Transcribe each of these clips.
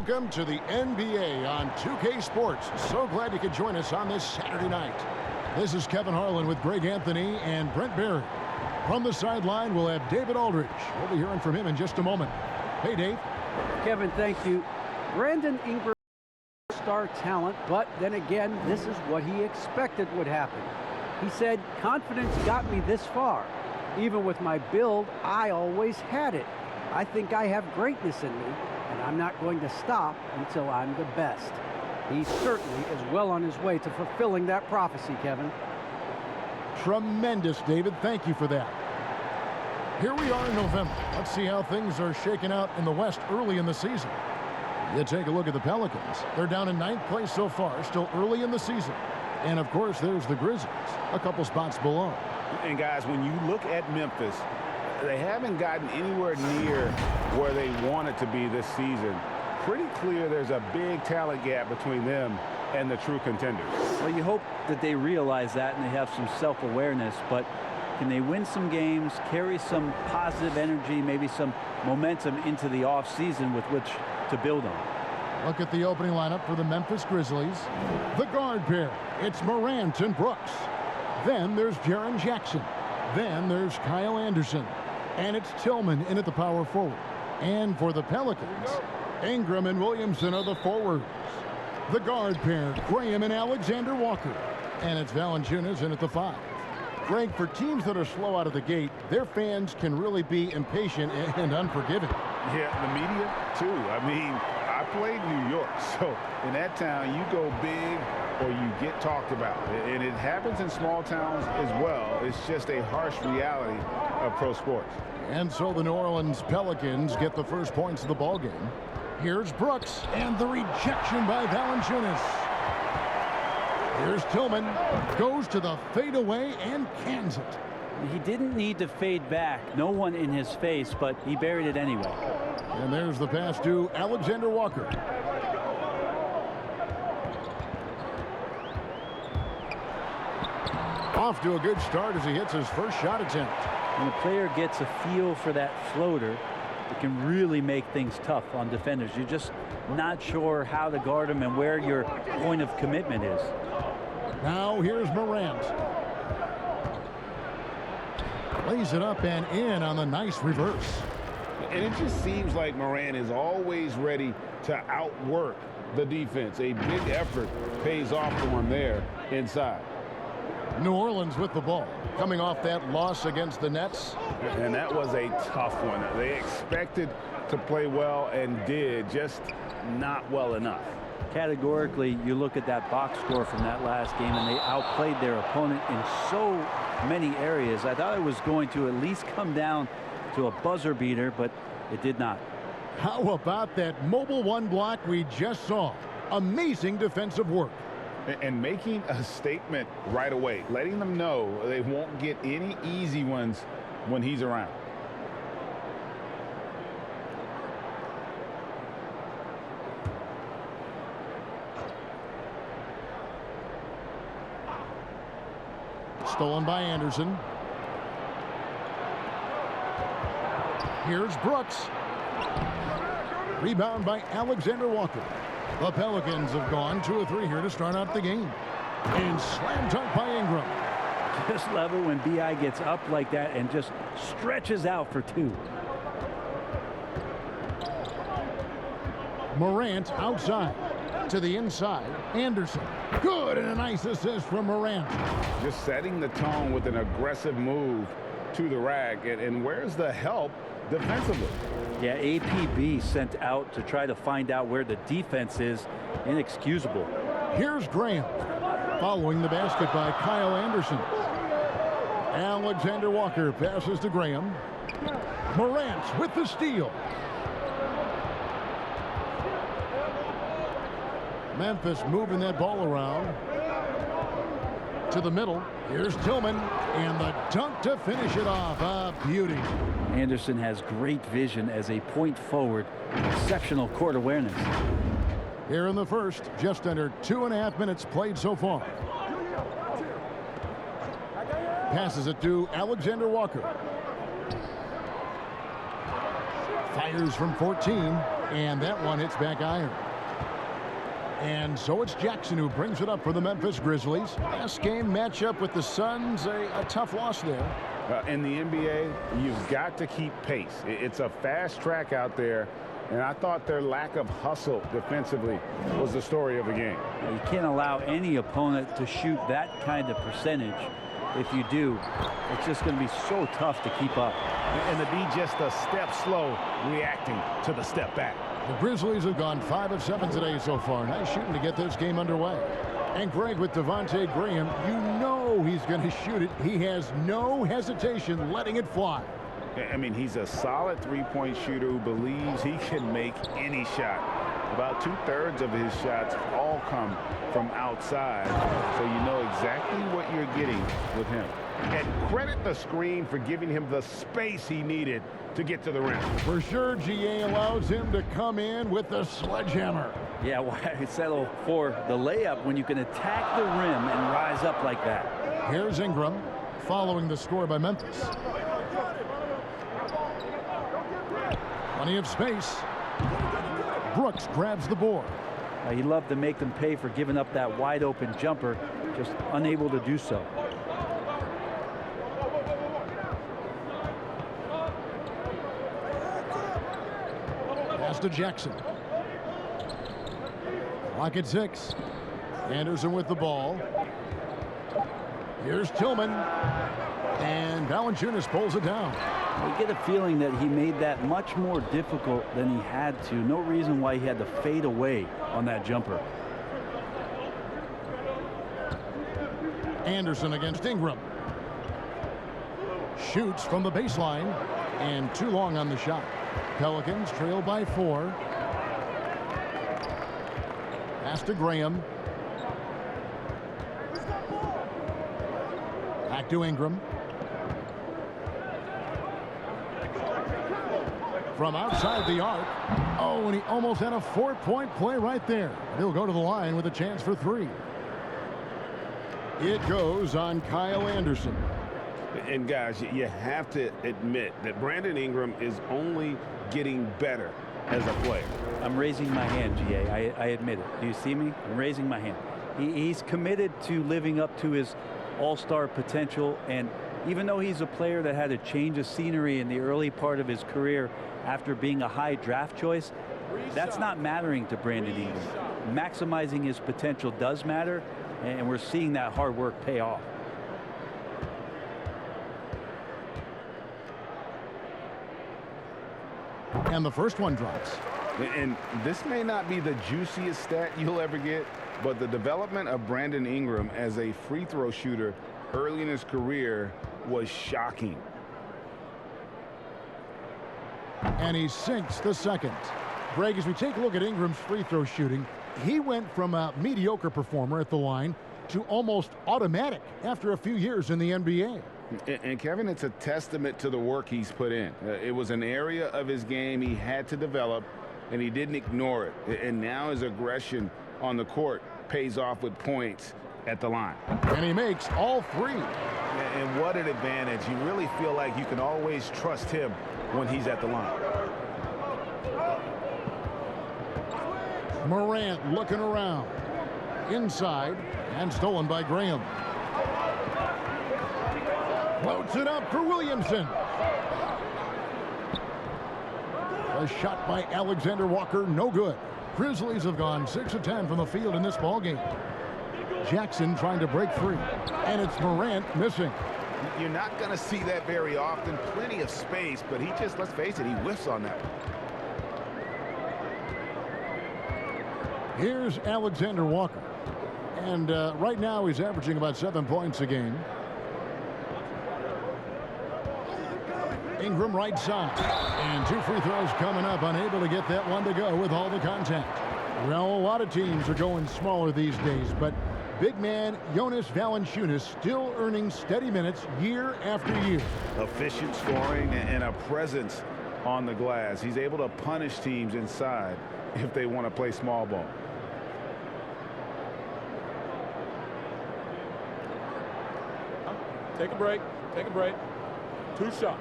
Welcome to the NBA on 2K Sports. So glad you could join us on this Saturday night. This is Kevin Harlan with Greg Anthony and Brent Barry. From the sideline, we'll have David Aldridge. We'll be hearing from him in just a moment. Hey, Dave. Kevin, thank you. Brandon Ingram, star talent, but then again, this is what he expected would happen. He said, confidence got me this far. Even with my build, I always had it. I think I have greatness in me, and I'm not going to stop until I'm the best. He certainly is well on his way to fulfilling that prophecy, Kevin. Tremendous, David. Thank you for that. Here we are in November. Let's see how things are shaking out in the West early in the season. You take a look at the Pelicans. They're down in 9th place so far, still early in the season. And, of course, there's the Grizzlies, a couple spots below. And, guys, when you look at Memphis, they haven't gotten anywhere near where they wanted to be this season. Pretty clear there's a big talent gap between them and the true contenders. Well, you hope that they realize that and they have some self-awareness, but can they win some games, carry some positive energy, maybe some momentum into the offseason with which to build on? Look at the opening lineup for the Memphis Grizzlies. The guard pair, it's Morant and Brooks. Then there's Jaren Jackson. Then there's Kyle Anderson. And it's Tillman in at the power forward. And for the Pelicans, Ingram and Williamson are the forwards. The guard pair, Graham and Alexander Walker. And it's Valanciunas in at the 5. Greg, for teams that are slow out of the gate, their fans can really be impatient and unforgiving. Yeah, the media, too. I mean, I played New York, so in that town, you go big or you get talked about. And it happens in small towns as well. It's just a harsh reality of pro sports. And so the New Orleans Pelicans get the first points of the ballgame. Here's Brooks, and the rejection by Valanciunas. Here's Tillman, goes to the fadeaway and cans it. He didn't need to fade back. No one in his face, but he buried it anyway. And there's the pass to Alexander Walker. Off to a good start as he hits his first shot attempt. When a player gets a feel for that floater, it can really make things tough on defenders. You're just not sure how to guard them and where your point of commitment is. Now here's Morant. Lays it up and in on the nice reverse. And it just seems like Morant is always ready to outwork the defense. A big effort pays off for him there inside. New Orleans with the ball, coming off that loss against the Nets. And that was a tough one. They expected to play well and did, just not well enough. Categorically, you look at that box score from that last game, and they outplayed their opponent in so many areas. I thought it was going to at least come down to a buzzer beater, but it did not. How about that mobile one block we just saw? Amazing defensive work. And making a statement right away, letting them know they won't get any easy ones when he's around. Stolen by Anderson. Here's Brooks. Rebound by Alexander Walker. The Pelicans have gone 2 of 3 here to start out the game. And slam dunk by Ingram. Just love it when B.I. gets up like that and just stretches out for 2. Morant outside to the inside. Anderson. Good, and a nice assist from Morant. Just setting the tone with an aggressive move to the rack. And where's the help defensively? Yeah, APB sent out to try to find out where the defense is. Inexcusable. Here's Graham. Following the basket by Kyle Anderson. Alexander Walker passes to Graham. Morant with the steal. Memphis moving that ball around to the middle. Here's Tillman, and the dunk to finish it off. A beauty. Anderson has great vision as a point forward. Exceptional court awareness. Here in the first, just under 2.5 minutes played so far. Passes it to Alexander Walker. Fires from 14. And that one hits back iron. And so it's Jackson who brings it up for the Memphis Grizzlies. Last game matchup with the Suns, a tough loss there. In the NBA, you've got to keep pace. It's a fast track out there, and I thought their lack of hustle defensively was the story of the game. You can't allow any opponent to shoot that kind of percentage. If you do, it's just going to be so tough to keep up. And to be just a step slow reacting to the step back. The Grizzlies have gone 5 of 7 today so far. Nice shooting to get this game underway. And Greg, with Devontae Graham, you know he's going to shoot it. He has no hesitation letting it fly. I mean, he's a solid three-point shooter who believes he can make any shot. About 2/3 of his shots all come from outside, so you know exactly what you're getting with him. And credit the screen for giving him the space he needed to get to the rim. For sure, GA allows him to come in with the sledgehammer. Yeah, why settle for the layup when you can attack the rim and rise up like that? Here's Ingram following the score by Memphis. Plenty of space. Brooks grabs the board. He'd love to make them pay for giving up that wide open jumper, just unable to do so. Pass to Jackson. Clock at 6. Anderson with the ball. Here's Tillman. And Valanciunas pulls it down. You get a feeling that he made that much more difficult than he had to. No reason why he had to fade away on that jumper. Anderson against Ingram. Shoots from the baseline. And too long on the shot. Pelicans trail by 4. Pass to Graham. Back to Ingram. From outside the arc. Oh, and he almost had a 4-point play right there. He'll go to the line with a chance for 3. It goes on Kyle Anderson. And guys, you have to admit that Brandon Ingram is only getting better as a player. I'm raising my hand, GA. I admit it. Do you see me? I'm raising my hand. He's committed to living up to his all-star potential, and even though he's a player that had a change of scenery in the early part of his career after being a high draft choice, that's not mattering to Brandon Ingram. Maximizing his potential does matter, and we're seeing that hard work pay off. And the first one drops. And this may not be the juiciest stat you'll ever get, but the development of Brandon Ingram as a free throw shooter early in his career was shocking. And he sinks the second. Greg, as we take a look at Ingram's free throw shooting, he went from a mediocre performer at the line to almost automatic after a few years in the NBA. And Kevin, it's a testament to the work he's put in. It was an area of his game he had to develop, and he didn't ignore it. And now his aggression on the court pays off with points at the line. And he makes all 3. And what an advantage. You really feel like you can always trust him when he's at the line. Morant looking around. Inside, and stolen by Graham. Floats it up for Williamson. A shot by Alexander Walker, no good. Grizzlies have gone 6 of 10 from the field in this ballgame. Jackson trying to break free, and it's Morant missing. You're not going to see that very often. Plenty of space, but he just, let's face it, he whiffs on that. Here's Alexander Walker. And right now he's averaging about 7 points a game. Ingram right side. And 2 free throws coming up. Unable to get that one to go with all the contact. Well, a lot of teams are going smaller these days, but big man Jonas Valanciunas still earning steady minutes year after year. Efficient scoring and a presence on the glass. He's able to punish teams inside if they want to play small ball. Take a break. Take a break. 2 shots.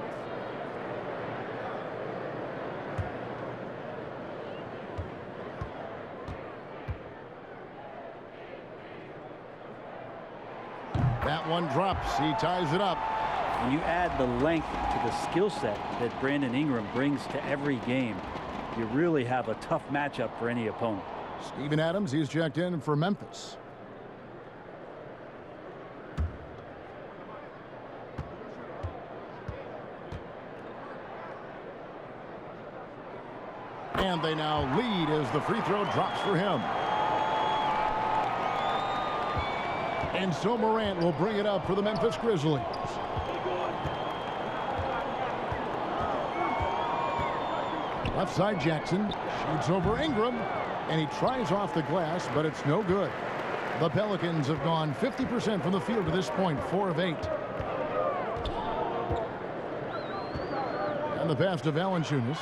That one drops. He ties it up. When you add the length to the skill set that Brandon Ingram brings to every game, you really have a tough matchup for any opponent. Steven Adams, he's checked in for Memphis. And they now lead as the free throw drops for him. And so Morant will bring it up for the Memphis Grizzlies. Left side Jackson shoots over Ingram, and he tries off the glass, but it's no good. The Pelicans have gone 50% from the field to this point, 4 of 8. And the pass to Valanciunas.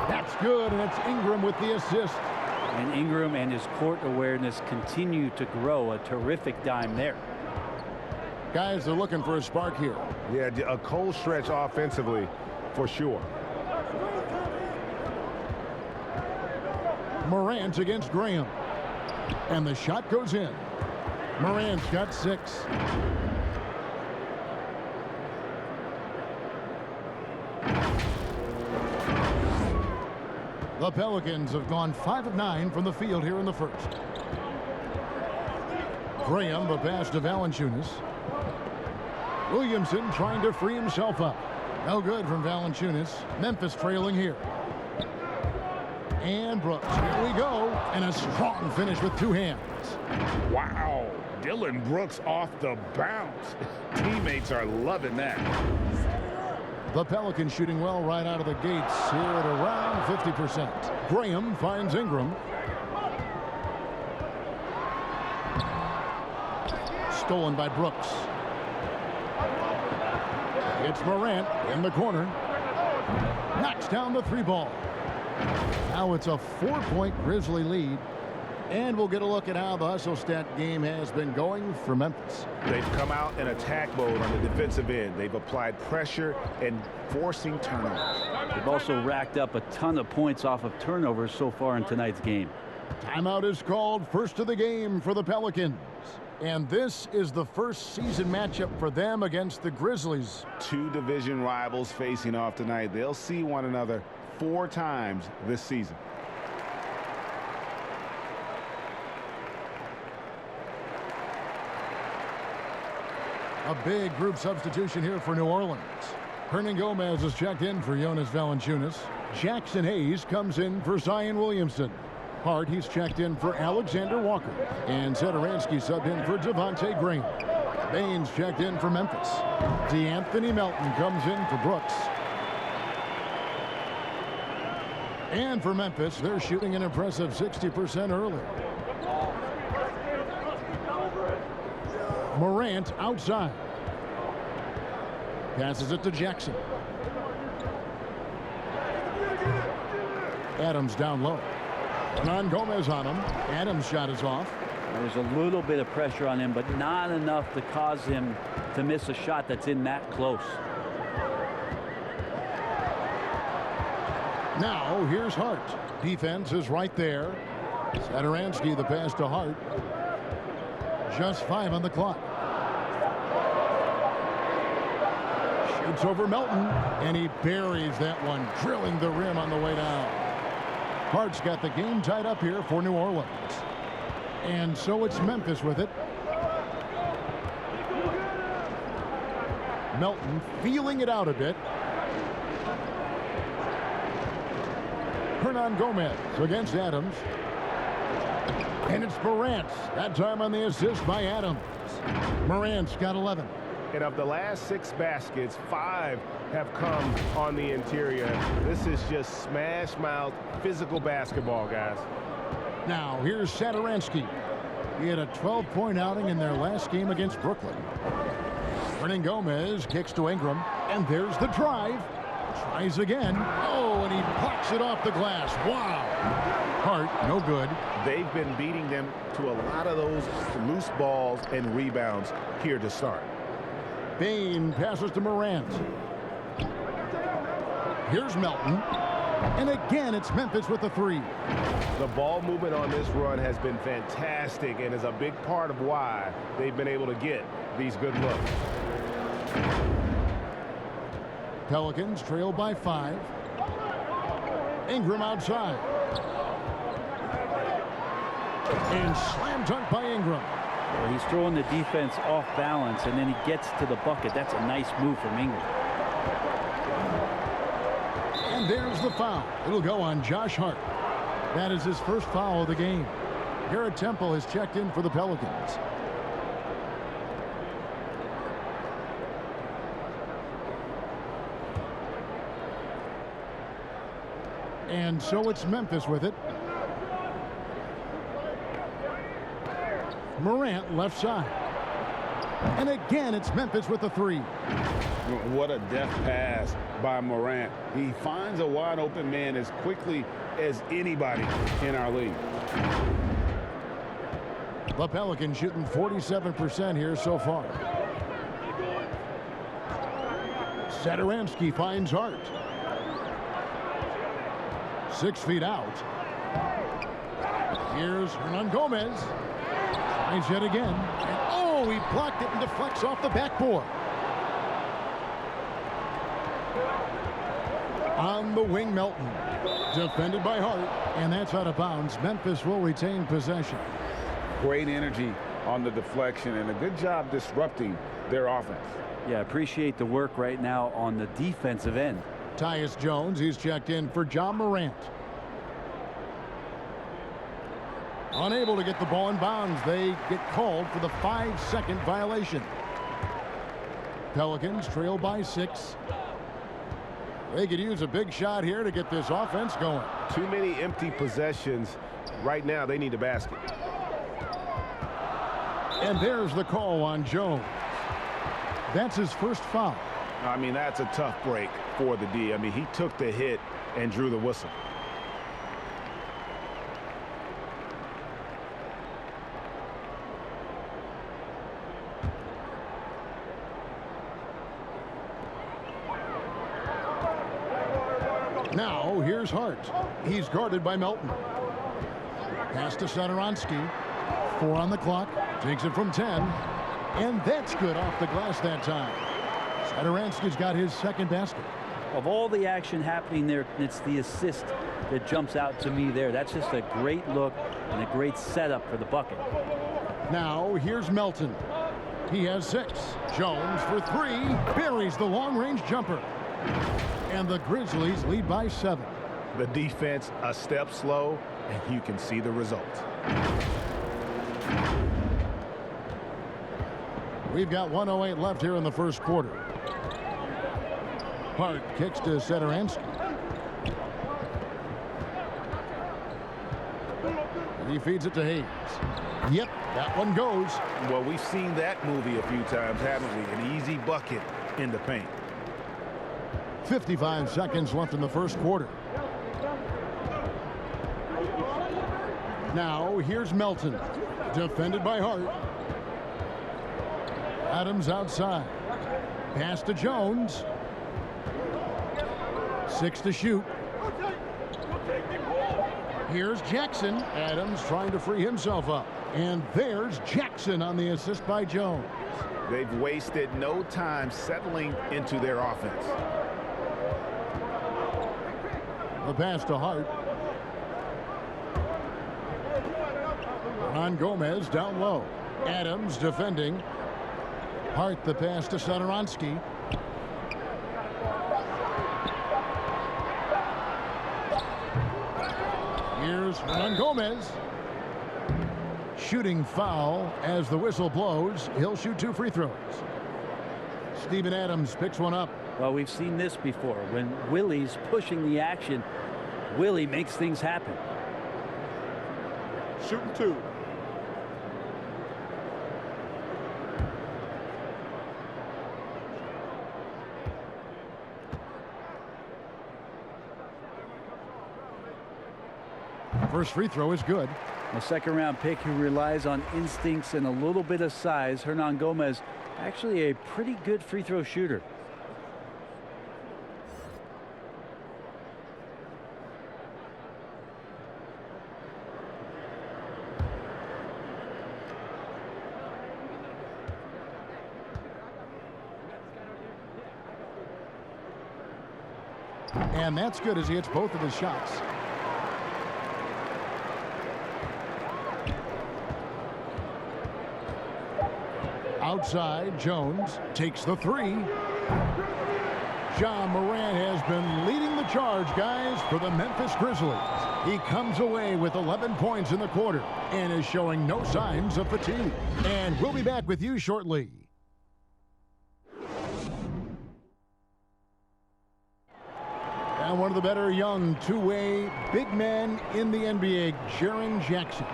That's good, and it's Ingram with the assist. And Ingram and his court awareness continue to grow. A terrific dime there. Guys are looking for a spark here. Yeah, a cold stretch offensively for sure. Morant against Graham. And the shot goes in. Morant's got 6. The Pelicans have gone 5 of 9 from the field here in the first. Graham, the pass to Valanciunas. Williamson trying to free himself up. No good from Valanciunas. Memphis trailing here. And Brooks. Here we go. And a strong finish with 2 hands. Wow. Dylan Brooks off the bounce. Teammates are loving that. The Pelicans shooting well right out of the gates here at around 50%. Graham finds Ingram. Stolen by Brooks. It's Morant in the corner. Knocks down the 3 ball. Now it's a 4-point Grizzly lead. And we'll get a look at how the hustle stat game has been going for Memphis. They've come out in attack mode on the defensive end. They've applied pressure and forcing turnovers. They've also racked up a ton of points off of turnovers so far in tonight's game. Timeout is called. First of the game for the Pelicans. And this is the first season matchup for them against the Grizzlies. 2 division rivals facing off tonight. They'll see one another 4 times this season. A big group substitution here for New Orleans. Hernan Gomez is checked in for Jonas Valanciunas. Jackson Hayes comes in for Zion Williamson. Hart, he's checked in for Alexander Walker. And Satoransky subbed in for Devontae Graham. Baines checked in for Memphis. DeAnthony Melton comes in for Brooks. And for Memphis, they're shooting an impressive 60% early. Morant outside. Passes it to Jackson. Adams down low. Hernan Gomez on him. Adams' shot is off. There's a little bit of pressure on him, but not enough to cause him to miss a shot that's in that close. Now here's Hart. Defense is right there. Satoransky, the pass to Hart. Just 5 on the clock. Shoots over Melton, and he buries that one, drilling the rim on the way down. Hart's got the game tied up here for New Orleans. And so it's Memphis with it. Melton feeling it out a bit. Hernan Gomez against Adams. And it's Morant. That time on the assist by Adams. Morant's got 11. And of the last 6 baskets, 5 have come on the interior. This is just smash mouth physical basketball, guys. Now here's Satoransky. He had a 12-point outing in their last game against Brooklyn. Hernan Gomez kicks to Ingram. And there's the drive. Tries again. Oh, and he blocks it off the glass. Wow. Hart, no good. They've been beating them to a lot of those loose balls and rebounds here to start. Bain passes to Morant. Here's Melton. And again, it's Memphis with the three. The ball movement on this run has been fantastic and is a big part of why they've been able to get these good looks. Pelicans trail by 5. Ingram outside. And slam dunk by Ingram. Well, he's throwing the defense off balance, and then he gets to the bucket. That's a nice move from Ingram. And there's the foul. It'll go on Josh Hart. That is his first foul of the game. Garrett Temple has checked in for the Pelicans. And so it's Memphis with it. Morant left side. And again, it's Memphis with the three. What a deft pass by Morant. He finds a wide open man as quickly as anybody in our league. The Pelicans shooting 47% here so far. Satoransky finds Hart. 6 feet out. Here's Hernan Gomez. Tries yet again. And oh, he blocked it and deflects off the backboard. On the wing, Melton. Defended by Hart. And that's out of bounds. Memphis will retain possession. Great energy on the deflection and a good job disrupting their offense. Yeah, appreciate the work right now on the defensive end. Tyus Jones, he's checked in for John Morant. Unable to get the ball in bounds. They get called for the 5-second violation. Pelicans trail by 6. They could use a big shot here to get this offense going. Too many empty possessions. Right now, they need a basket. And there's the call on Jones. That's his first foul. I mean, that's a tough break for the D. I mean, he took the hit and drew the whistle. Now, here's Hart. He's guarded by Melton. Pass to Satoransky. 4 on the clock. Takes it from 10. And that's good off the glass that time. Satoransky's got his second basket. Of all the action happening there, it's the assist that jumps out to me there. That's just a great look and a great setup for the bucket. Now, here's Melton. He has 6. Jones for 3. Buries the long-range jumper. And the Grizzlies lead by 7. The defense a step slow, and you can see the results. We've got 1:08 left here in the first quarter. Hart kicks to Satoransky. He feeds it to Hayes. Yep, that one goes. Well, we've seen that movie a few times, haven't we? An easy bucket in the paint. 55 seconds left in the first quarter. Now, here's Melton. Defended by Hart. Adams outside. Pass to Jones. 6 to shoot. Here's Jackson. Adams trying to free himself up. And there's Jackson on the assist by Jones. They've wasted no time settling into their offense. The pass to Hart. On Gomez down low. Adams defending. Hart the pass to Satoransky. Here's on Gomez. Shooting foul as the whistle blows. He'll shoot 2 free throws. Steven Adams picks one up. Well, we've seen this before. When Willie's pushing the action, Willie makes things happen. Shooting 2. First free throw is good. A second-round pick who relies on instincts and a little bit of size. Hernan Gomez, actually a pretty good free throw shooter. And that's good as he hits both of his shots. Outside, Jones takes the three. Ja Morant has been leading the charge, guys, for the Memphis Grizzlies. He comes away with 11 points in the quarter and is showing no signs of fatigue. And we'll be back with you shortly. And one of the better young two-way big men in the NBA, Jaren Jackson.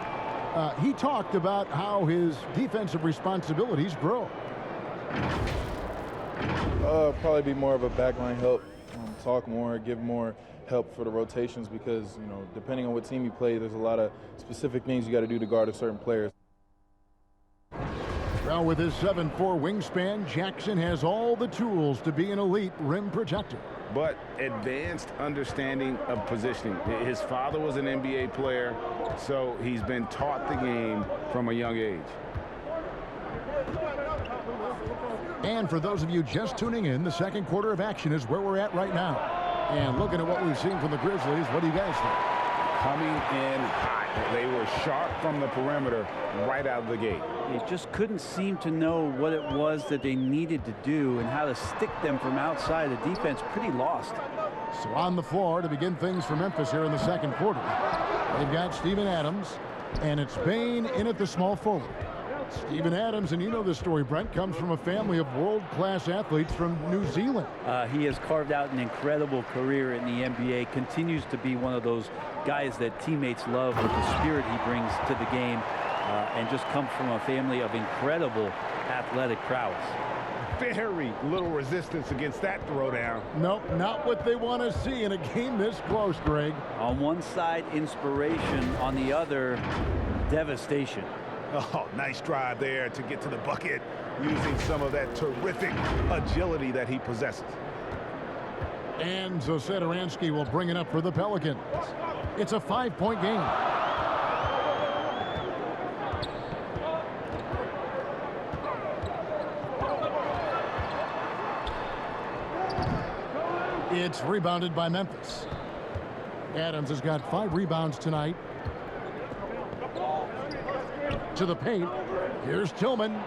He talked about how his defensive responsibilities grow. Probably be more of a backline help, talk more, give more help for the rotations because, you know, depending on what team you play, there's a lot of specific things you got to do to guard a certain player. Well, with his 7'4" wingspan, Jackson has all the tools to be an elite rim protector. But advanced understanding of positioning. His father was an NBA player, so he's been taught the game from a young age. And for those of you just tuning in, the second quarter of action is where we're at right now. And looking at what we've seen from the Grizzlies, what do you guys think? Coming in hot. They were sharp from the perimeter right out of the gate. They just couldn't seem to know what it was that they needed to do and how to stick them from outside. The defense pretty lost. So on the floor to begin things for Memphis here in the second quarter. They've got Steven Adams, and it's Bane in at the small forward. Steven Adams, and you know this story, Brent, comes from a family of world-class athletes from New Zealand. He has carved out an incredible career in the NBA, continues to be one of those guys that teammates love with the spirit he brings to the game, and just comes from a family of incredible athletic prowess. Very little resistance against that throwdown. Nope, not what they want to see in a game this close, Greg. On one side, inspiration. On the other, devastation. Oh, nice drive there to get to the bucket using some of that terrific agility that he possesses. And so Satoransky will bring it up for the Pelicans. It's a 5-point game. It's rebounded by Memphis. Adams has got 5 rebounds tonight. To the paint. Here's Tillman.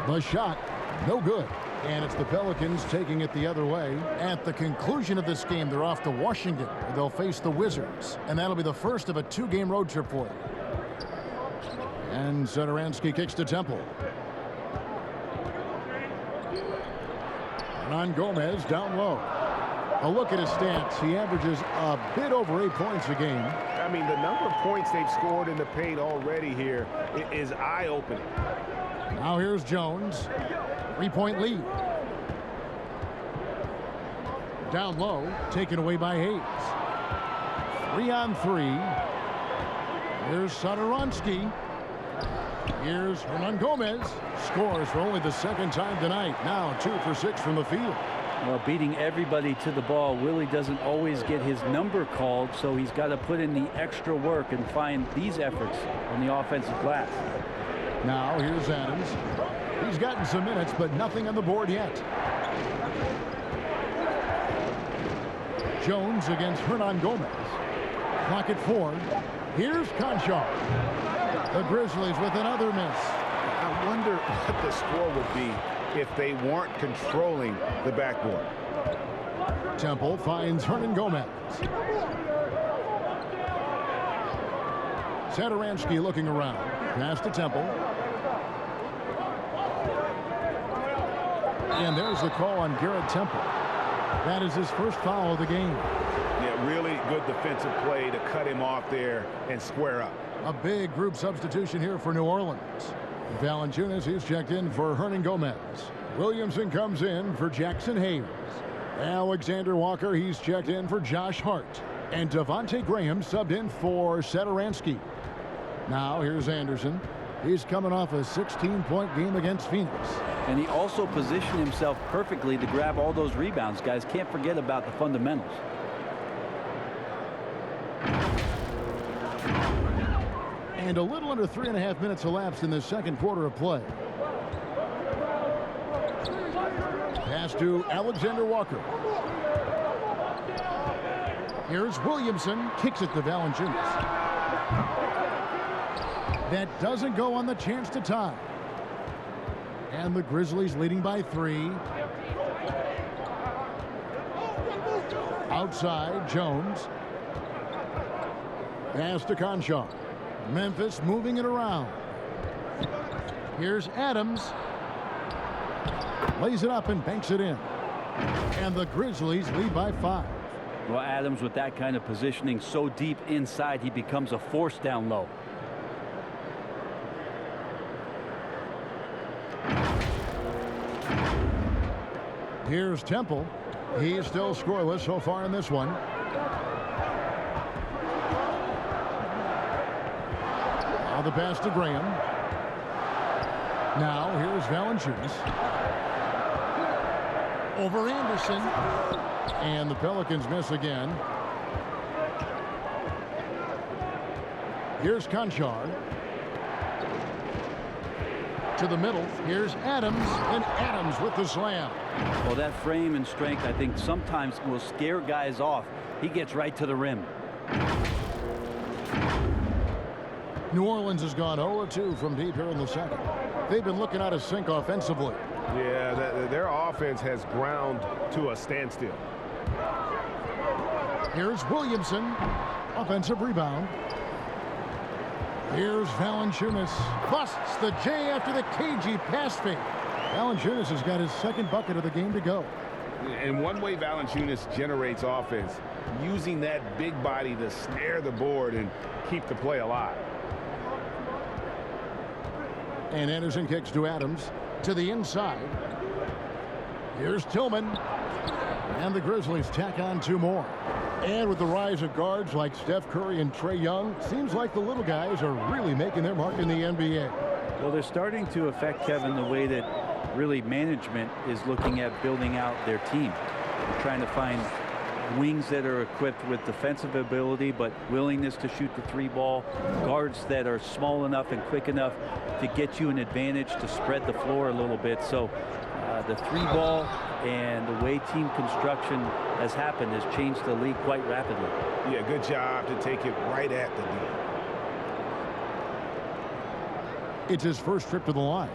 The shot, no good. And it's the Pelicans taking it the other way. At the conclusion of this game, they're off to Washington, where they'll face the Wizards. And that'll be the first of a 2-game road trip for them. And Satoransky kicks to Temple. Hernan Gomez down low. A look at his stats. He averages a bit over 8 points a game. I mean, the number of points they've scored in the paint already here is eye-opening. Now here's Jones. 3-point lead. Down low, taken away by Hayes. 3-on-3. Here's Satoransky. Here's Hernan Gomez. Scores for only the second time tonight. Now 2 for 6 from the field. Well, beating everybody to the ball, Willie doesn't always get his number called, so he's got to put in the extra work and find these efforts on the offensive glass. Now here's Adams. He's gotten some minutes, but nothing on the board yet. Jones against Hernan Gomez. Clock at 4. Here's Conchar. The Grizzlies with another miss. I wonder what the score would be if they weren't controlling the backboard. Temple finds Hernan Gomez. Satoransky looking around. Pass to Temple. And there's the call on Garrett Temple. That is his first foul of the game. Yeah, really good defensive play to cut him off there and square up. A big group substitution here for New Orleans. Valanciunas, he's checked in for Hernan Gomez. Williamson comes in for Jackson Hayes. Alexander Walker, he's checked in for Josh Hart. And Devontae Graham subbed in for Satoransky. Now here's Anderson. He's coming off a 16-point game against Phoenix. And he also positioned himself perfectly to grab all those rebounds. Guys, can't forget about the fundamentals. And a little under 3.5 minutes elapsed in the second quarter of play. Pass to Alexander Walker. Here's Williamson, kicks it to Valanciunas. That doesn't go on the chance to tie. And the Grizzlies leading by 3. Outside, Jones. Pass to Conchar. Memphis moving it around. Here's Adams. Lays it up and banks it in. And the Grizzlies lead by 5. Well, Adams, with that kind of positioning so deep inside, he becomes a force down low. Here's Temple. He's still scoreless so far in this one. Now the pass to Graham. Now here's Valanciunas. Over Anderson. And the Pelicans miss again. Here's Conchar. To the middle. Here's Adams. And Adams with the slam. Well, that frame and strength, I think, sometimes will scare guys off. He gets right to the rim. New Orleans has gone 0-2 from deep here in the second. They've been looking out of sync offensively. Yeah, their offense has ground to a standstill. Here's Williamson. Offensive rebound. Here's Valanciunas. Busts the J after the cagey pass fake. Valanciunas has got his second bucket of the game to go. And one way Valanciunas generates offense, using that big body to snare the board and keep the play alive. And Anderson kicks to Adams. To the inside. Here's Tillman. And the Grizzlies tack on 2 more. And with the rise of guards like Steph Curry and Trae Young, seems like the little guys are really making their mark in the NBA. Well, they're starting to affect, Kevin, the way that really management is looking at building out their team. They're trying to find wings that are equipped with defensive ability but willingness to shoot the 3-ball, guards that are small enough and quick enough to get you an advantage to spread the floor a little bit. So the 3-ball and the way team construction has happened has changed the league quite rapidly. Yeah, good job to take it right at the D. It's his first trip to the line.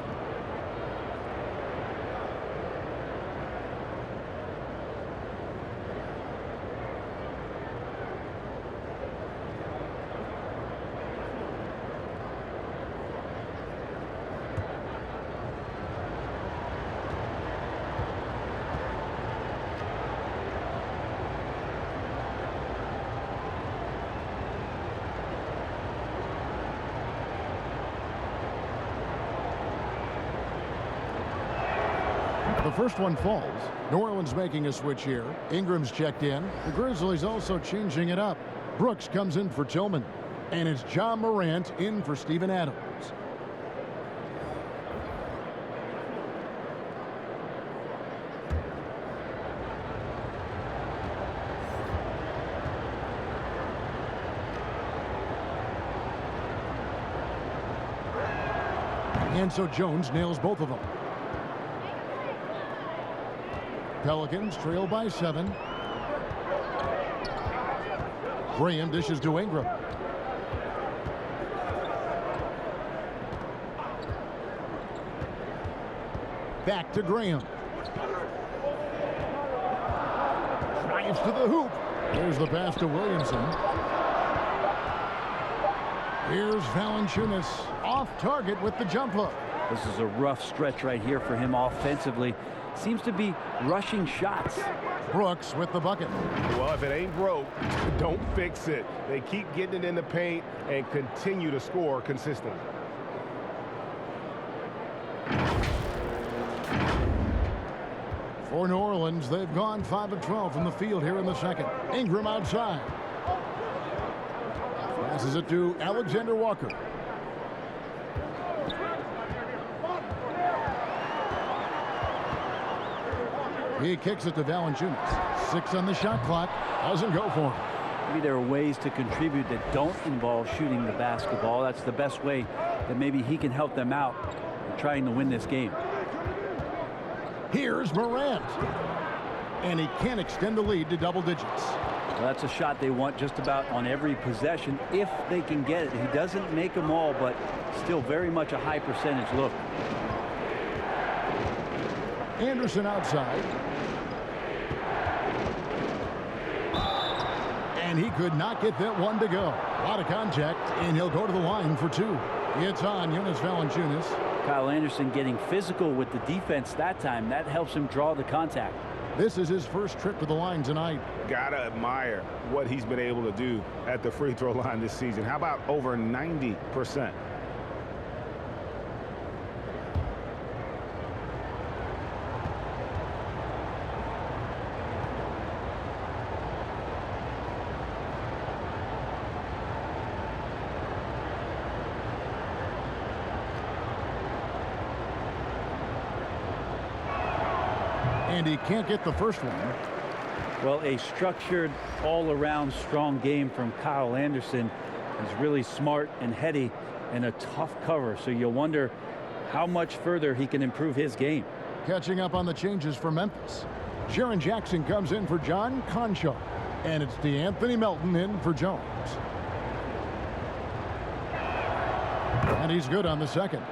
The first one falls. New Orleans making a switch here. Ingram's checked in. The Grizzlies also changing it up. Brooks comes in for Tillman. And it's John Morant in for Steven Adams. And so Jones nails both of them. Pelicans trail by 7. Graham dishes to Ingram. Back to Graham. Drives to the hoop. Here's the pass to Williamson. Here's Valanciunas off target with the jump hook. This is a rough stretch right here for him offensively. Seems to be rushing shots. Brooks with the bucket. Well, if it ain't broke, don't fix it. They keep getting it in the paint and continue to score consistently. For New Orleans, they've gone 5 of 12 from the field here in the second. Ingram outside. Passes it to Alexander Walker. He kicks it to Valanciunas. 6 on the shot clock. Doesn't go for him. Maybe there are ways to contribute that don't involve shooting the basketball. That's the best way that maybe he can help them out in trying to win this game. Here's Morant. And he can't extend the lead to double digits. Well, that's a shot they want just about on every possession if they can get it. He doesn't make them all, but still very much a high percentage look. Anderson outside. And he could not get that one to go. A lot of contact, and he'll go to the line for two. It's on Jonas Valanciunas. Kyle Anderson getting physical with the defense that time. That helps him draw the contact. This is his first trip to the line tonight. Gotta admire what he's been able to do at the free throw line this season. How about over 90%? And he can't get the first one. Well, a structured, all-around strong game from Kyle Anderson. He's really smart and heady and a tough cover. So you'll wonder how much further he can improve his game. Catching up on the changes for Memphis. Jaren Jackson comes in for John Concho. And it's DeAnthony Melton in for Jones. And he's good on the second.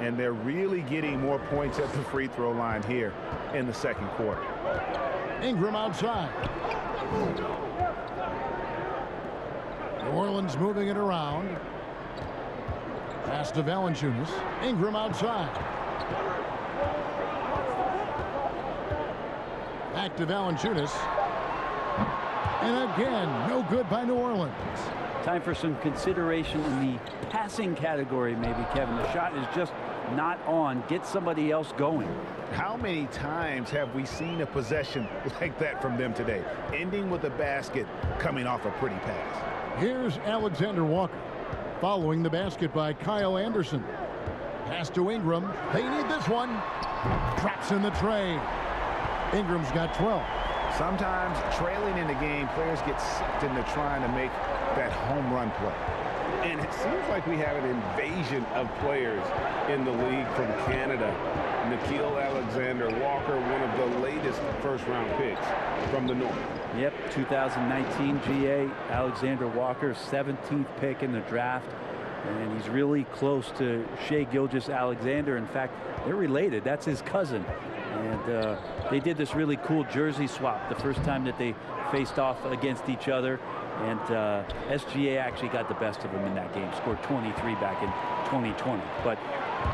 And they're really getting more points at the free throw line here in the second quarter. Ingram outside. New Orleans moving it around. Pass to Valanciunas. Ingram outside. Back to Valanciunas. And again, no good by New Orleans. Time for some consideration in the passing category, maybe, Kevin. The shot is just not on. Get somebody else going. How many times have we seen a possession like that from them today? Ending with a basket, coming off a pretty pass. Here's Alexander Walker. Following the basket by Kyle Anderson. Pass to Ingram. They need this one. Traps in the tray. Ingram's got 12. Sometimes trailing in the game, players get sucked into trying to make that home run play. And it seems like we have an invasion of players in the league from Canada. Nickeil Alexander-Walker, one of the latest first-round picks from the North. Yep, 2019 GA, Alexander Walker, 17th pick in the draft. And he's really close to Shai Gilgeous-Alexander. In fact, they're related. That's his cousin. And they did this really cool jersey swap the first time that they faced off against each other. And SGA actually got the best of him in that game. Scored 23 back in 2020. But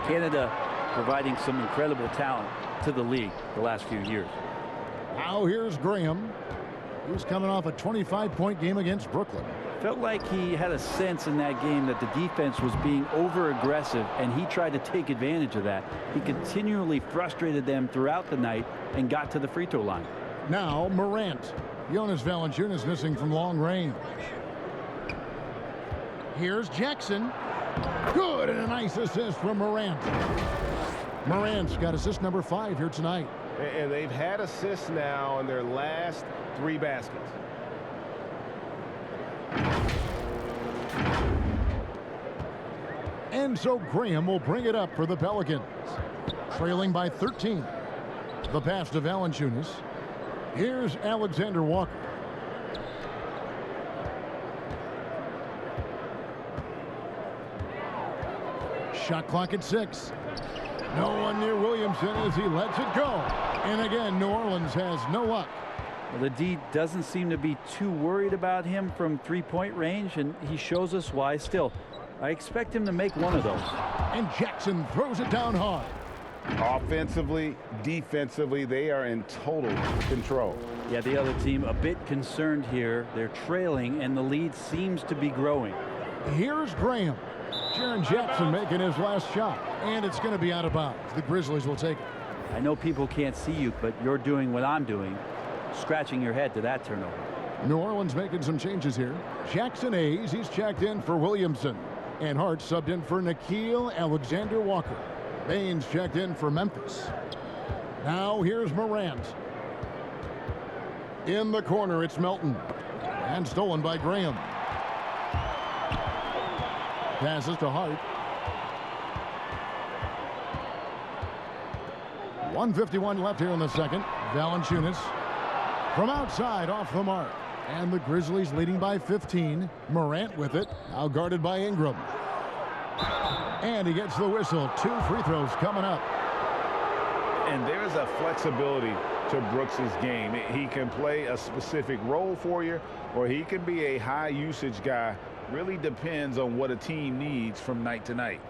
Canada providing some incredible talent to the league the last few years. Now here's Graham. He's coming off a 25-point game against Brooklyn. Felt like he had a sense in that game that the defense was being over-aggressive, and he tried to take advantage of that. He continually frustrated them throughout the night and got to the free throw line. Now Morant. Jonas Valanciunas missing from long range. Here's Jackson. Good, and a nice assist from Morant. Morant's got assist number 5 here tonight. And they've had assists now in their last 3 baskets. And so Graham will bring it up for the Pelicans. Trailing by 13. The pass to Valanciunas. Here's Alexander Walker. Shot clock at 6. No one near Williamson as he lets it go. And again, New Orleans has no luck. Well, the D doesn't seem to be too worried about him from three-point range, and he shows us why. Still, I expect him to make one of those. And Jackson throws it down hard. Offensively, defensively, they are in total control. Yeah, the other team a bit concerned here. They're trailing, and the lead seems to be growing. Here's Graham. Jaren Jackson making his last shot, and it's going to be out of bounds. The Grizzlies will take it. I know people can't see you, but you're doing what I'm doing, scratching your head to that turnover. New Orleans making some changes here. Jackson Hayes, he's checked in for Williamson. And Hart subbed in for Nickeil Alexander-Walker. Baines checked in for Memphis. Now here's Morant. In the corner, it's Melton. And stolen by Graham. Passes to Hart. 1:51 left here in the second. Valanciunas from outside off the mark. And the Grizzlies leading by 15. Morant with it, now guarded by Ingram. And he gets the whistle. 2 free throws coming up. And there's a flexibility to Brooks's game. He can play a specific role for you, or he can be a high usage guy. Really depends on what a team needs from night to night.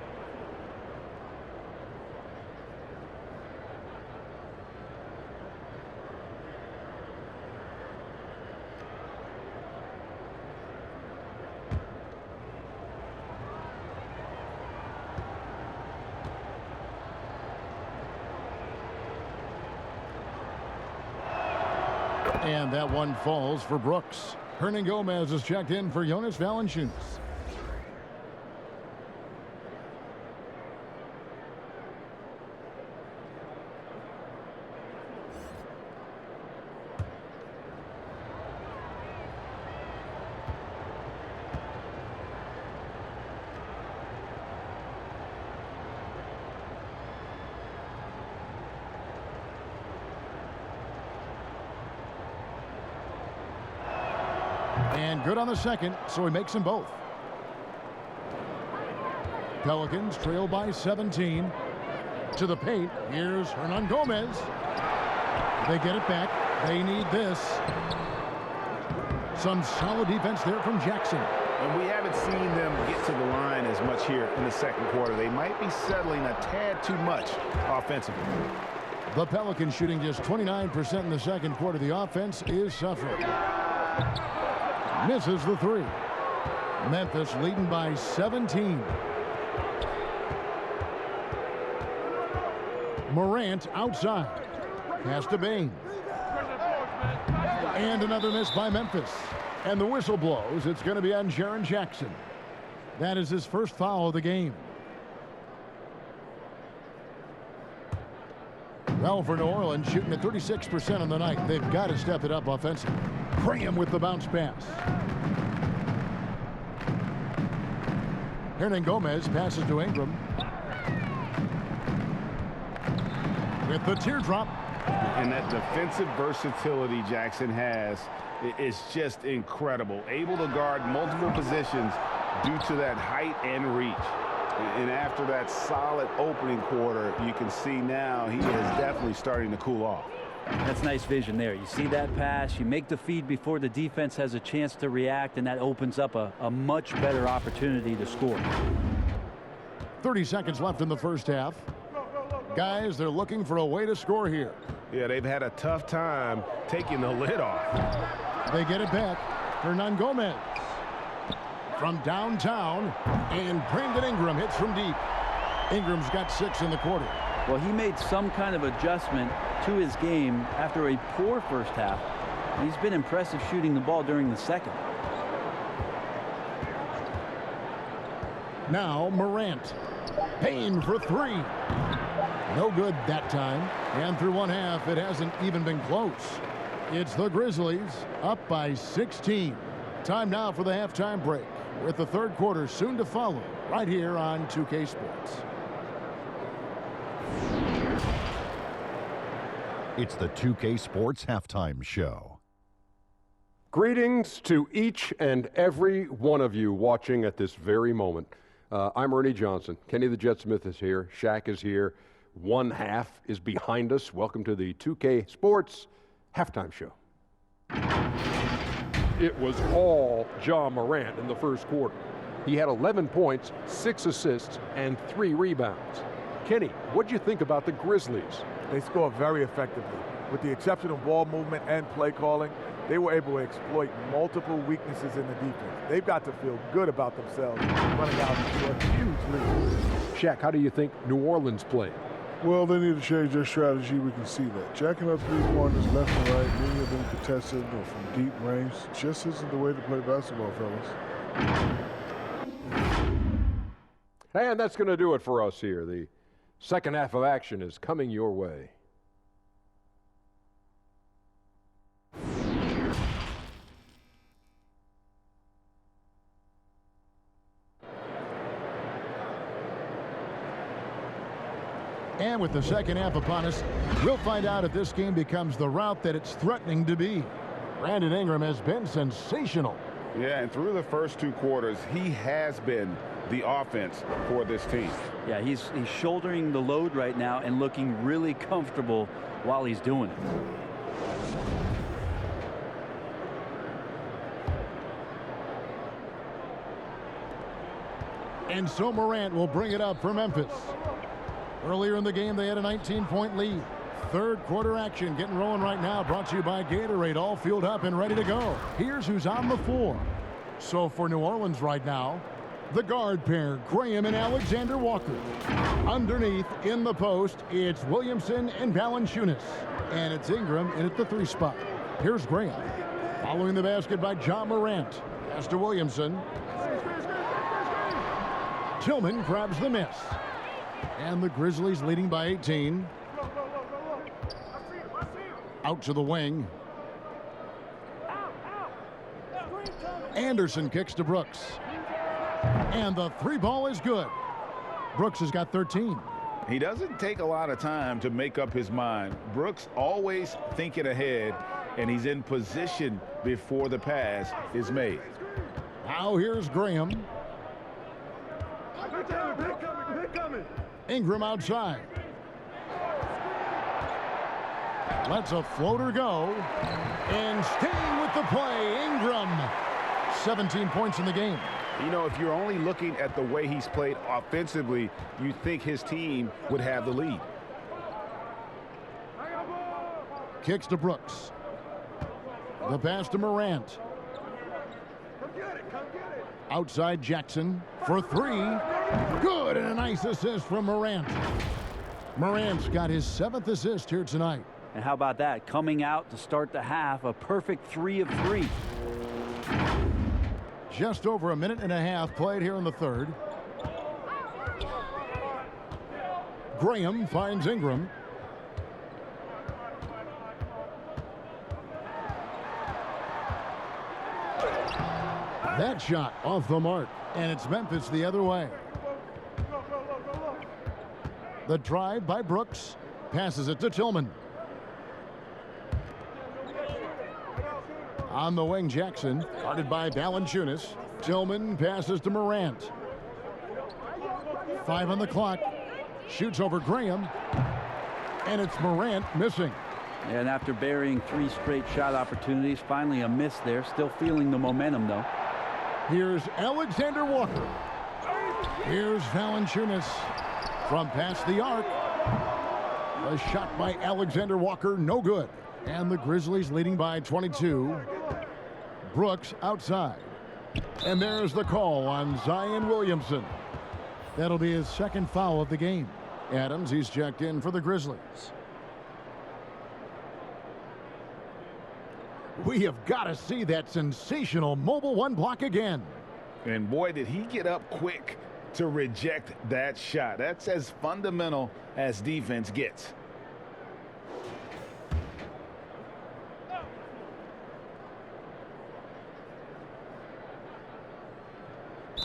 And that one falls for Brooks. Hernan Gomez is checked in for Jonas Valanciunas. And good on the second, so he makes them both. Pelicans trail by 17. To the paint, here's Hernan Gomez. They get it back. They need this. Some solid defense there from Jackson. And we haven't seen them get to the line as much here in the second quarter. They might be settling a tad too much offensively. The Pelicans shooting just 29% in the second quarter. The offense is suffering. Misses the 3. Memphis leading by 17. Morant outside. Pass to Bain. And another miss by Memphis. And the whistle blows. It's going to be on Jaren Jackson. That is his first foul of the game. Well, for New Orleans, shooting at 36% on the night. They've got to step it up offensively. Graham with the bounce pass. Hernan Gomez passes to Ingram. With the teardrop. And that defensive versatility Jackson has is just incredible. Able to guard multiple positions due to that height and reach. And after that solid opening quarter, you can see now he is definitely starting to cool off. That's nice vision there. You see that pass, you make the feed before the defense has a chance to react, and that opens up a much better opportunity to score. 30 seconds left in the first half. Guys, they're looking for a way to score here. Yeah, they've had a tough time taking the lid off. They get it back. Hernan Gomez from downtown, and Brandon Ingram hits from deep. Ingram's got 6 in the quarter. Well, he made some kind of adjustment to his game after a poor first half. He's been impressive shooting the ball during the second. Now Morant. Payne for 3. No good that time. And through one half, it hasn't even been close. It's the Grizzlies up by 16. Time now for the halftime break, with the third quarter soon to follow, right here on 2K Sports. It's the 2K Sports Halftime Show. Greetings to each and every one of you watching at this very moment. I'm Ernie Johnson. Kenny the Jet Smith is here. Shaq is here. One half is behind us. Welcome to the 2K Sports Halftime Show. It was all Ja Morant in the first quarter. He had 11 points, 6 assists, and 3 rebounds. Kenny, what'd you think about the Grizzlies? They scored very effectively. With the exceptional ball movement and play calling, they were able to exploit multiple weaknesses in the defense. They've got to feel good about themselves running out to a huge lead. Shaq, how do you think New Orleans played? Well, they need to change their strategy. We can see that. Jacking up three-pointers left and right, many of them contested or from deep range, just isn't the way to play basketball, fellas. And that's going to do it for us here. The second half of action is coming your way. And with the second half upon us, we'll find out if this game becomes the route that it's threatening to be. Brandon Ingram has been sensational. Yeah, and through the first 2 quarters, he has been the offense for this team. Yeah, he's shouldering the load right now and looking really comfortable while he's doing it. And so Morant will bring it up for Memphis. Earlier in the game, they had a 19-point lead. Third quarter action getting rolling right now, brought to you by Gatorade, all fueled up and ready to go. Here's who's on the floor. So for New Orleans right now, the guard pair, Graham and Alexander Walker. Underneath in the post, it's Williamson and Valanciunas. And it's Ingram in at the 3 spot. Here's Graham. Following the basket by John Morant. Pass to Williamson. Tillman grabs the miss. And the Grizzlies leading by 18. Out to the wing. Anderson kicks to Brooks. And the 3 ball is good. Brooks has got 13. He doesn't take a lot of time to make up his mind. Brooks always thinking ahead, and he's in position before the pass is made. Now here's Graham. Ingram outside. Lets a floater go. And staying with the play, Ingram. 17 points in the game. You know, if you're only looking at the way he's played offensively, you think his team would have the lead. Kicks to Brooks. The pass to Morant. Outside Jackson for 3. Good, and a nice assist from Morant. Morant's got his 7th assist here tonight. And how about that? Coming out to start the half, a perfect 3 of 3. Just over a minute and a half played here in the third. Graham finds Ingram. That shot off the mark, and it's Memphis the other way. The drive by Brooks, passes it to Tillman. On the wing, Jackson, guarded by Valanciunas. Tillman passes to Morant. 5 on the clock. Shoots over Graham. And it's Morant missing. And after burying 3 straight shot opportunities, finally a miss there. Still feeling the momentum, though. Here's Alexander Walker. Here's Valanciunas from past the arc. A shot by Alexander Walker, no good. And the Grizzlies leading by 22. Brooks outside. And there's the call on Zion Williamson. That'll be his 2nd foul of the game. Adams, he's checked in for the Grizzlies. We have got to see that sensational mobile 1 block again. And boy, did he get up quick to reject that shot. That's as fundamental as defense gets.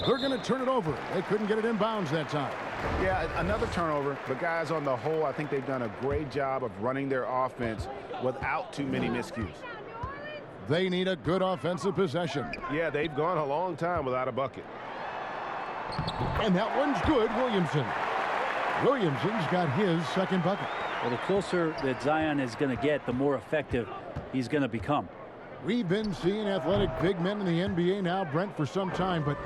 They're going to turn it over. They couldn't get it in bounds that time. Yeah, another turnover. But guys, on the whole, I think they've done a great job of running their offense without too many miscues. They need a good offensive possession. Yeah, they've gone a long time without a bucket. And that one's good, Williamson. Williamson's got his 2nd bucket. Well, the closer that Zion is going to get, the more effective he's going to become. We've been seeing athletic big men in the NBA now, Brent, for some time, but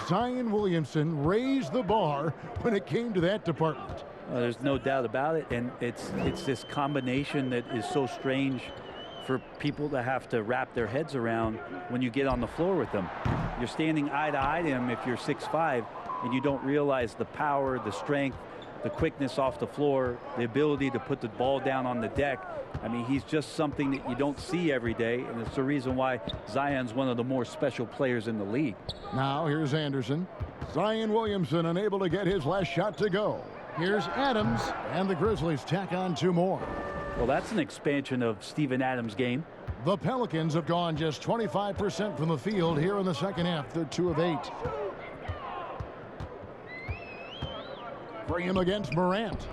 Zion Williamson raised the bar when it came to that department. There's no doubt about it, and it's this combination that is so strange for people to have to wrap their heads around when you get on the floor with them. You're standing eye to eye to him if you're 6'5", and you don't realize the power, the strength, the quickness off the floor, the ability to put the ball down on the deck. I mean, he's just something that you don't see every day, and it's the reason why Zion's one of the more special players in the league. Now here's Anderson. Zion Williamson unable to get his last shot to go. Here's Adams, and the Grizzlies tack on 2 more. Well, that's an expansion of Steven Adams' game. The Pelicans have gone just 25% from the field here in the 2nd half. They're 2 of 8. Graham against Morant.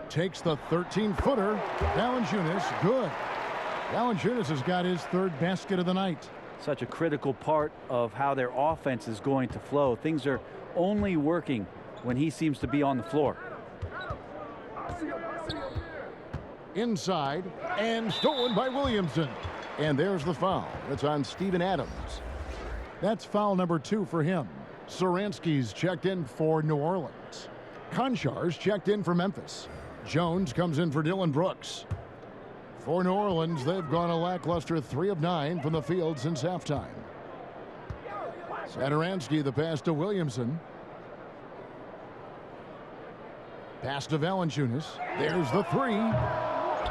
Takes the 13-footer. Valanciunas, good. Valanciunas has got his third basket of the night. Such a critical part of how their offense is going to flow. Things are only working when he seems to be on the floor. Inside and stolen by Williamson. And there's the foul. It's on Steven Adams. That's foul number 2 for him. Saransky's checked in for New Orleans. Konchar's checked in for Memphis. Jones comes in for Dillon Brooks. For New Orleans, they've gone a lackluster 3 of 9 from the field since halftime. Satoransky, the pass to Williamson. Pass to Valanciunas. There's the 3.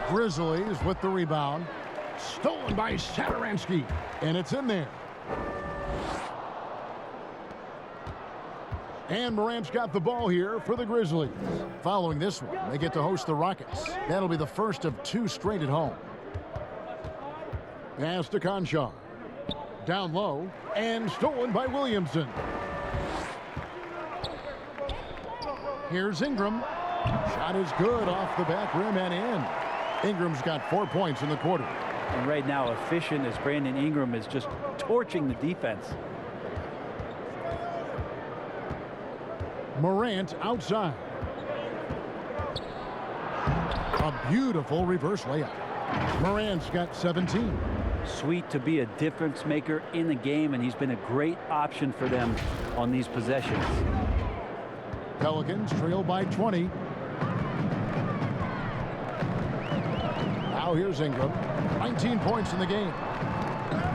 Grizzlies with the rebound. Stolen by Satoransky. And it's in there. And Morant's got the ball here for the Grizzlies. Following this one, they get to host the Rockets. That'll be the first of 2 straight at home. Pass to Konchar. Down low and stolen by Williamson. Here's Ingram. Shot is good off the back rim and in. Ingram's got 4 points in the quarter. And right now, efficient as Brandon Ingram is just torching the defense. Morant outside. A beautiful reverse layup. Morant's got 17. Sweet to be a difference maker in the game, and he's been a great option for them on these possessions. Pelicans trail by 20. Now here's Ingram. 19 points in the game.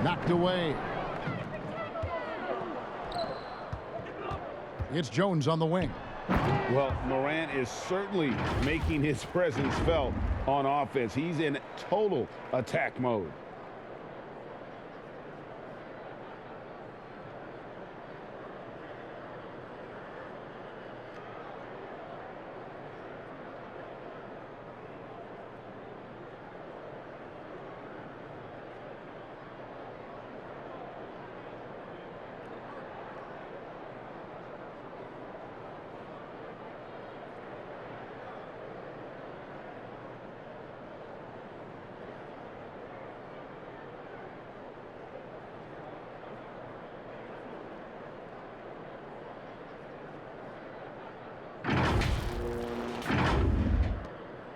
Knocked away. It's Jones on the wing. Well, Morant is certainly making his presence felt on offense. He's in total attack mode.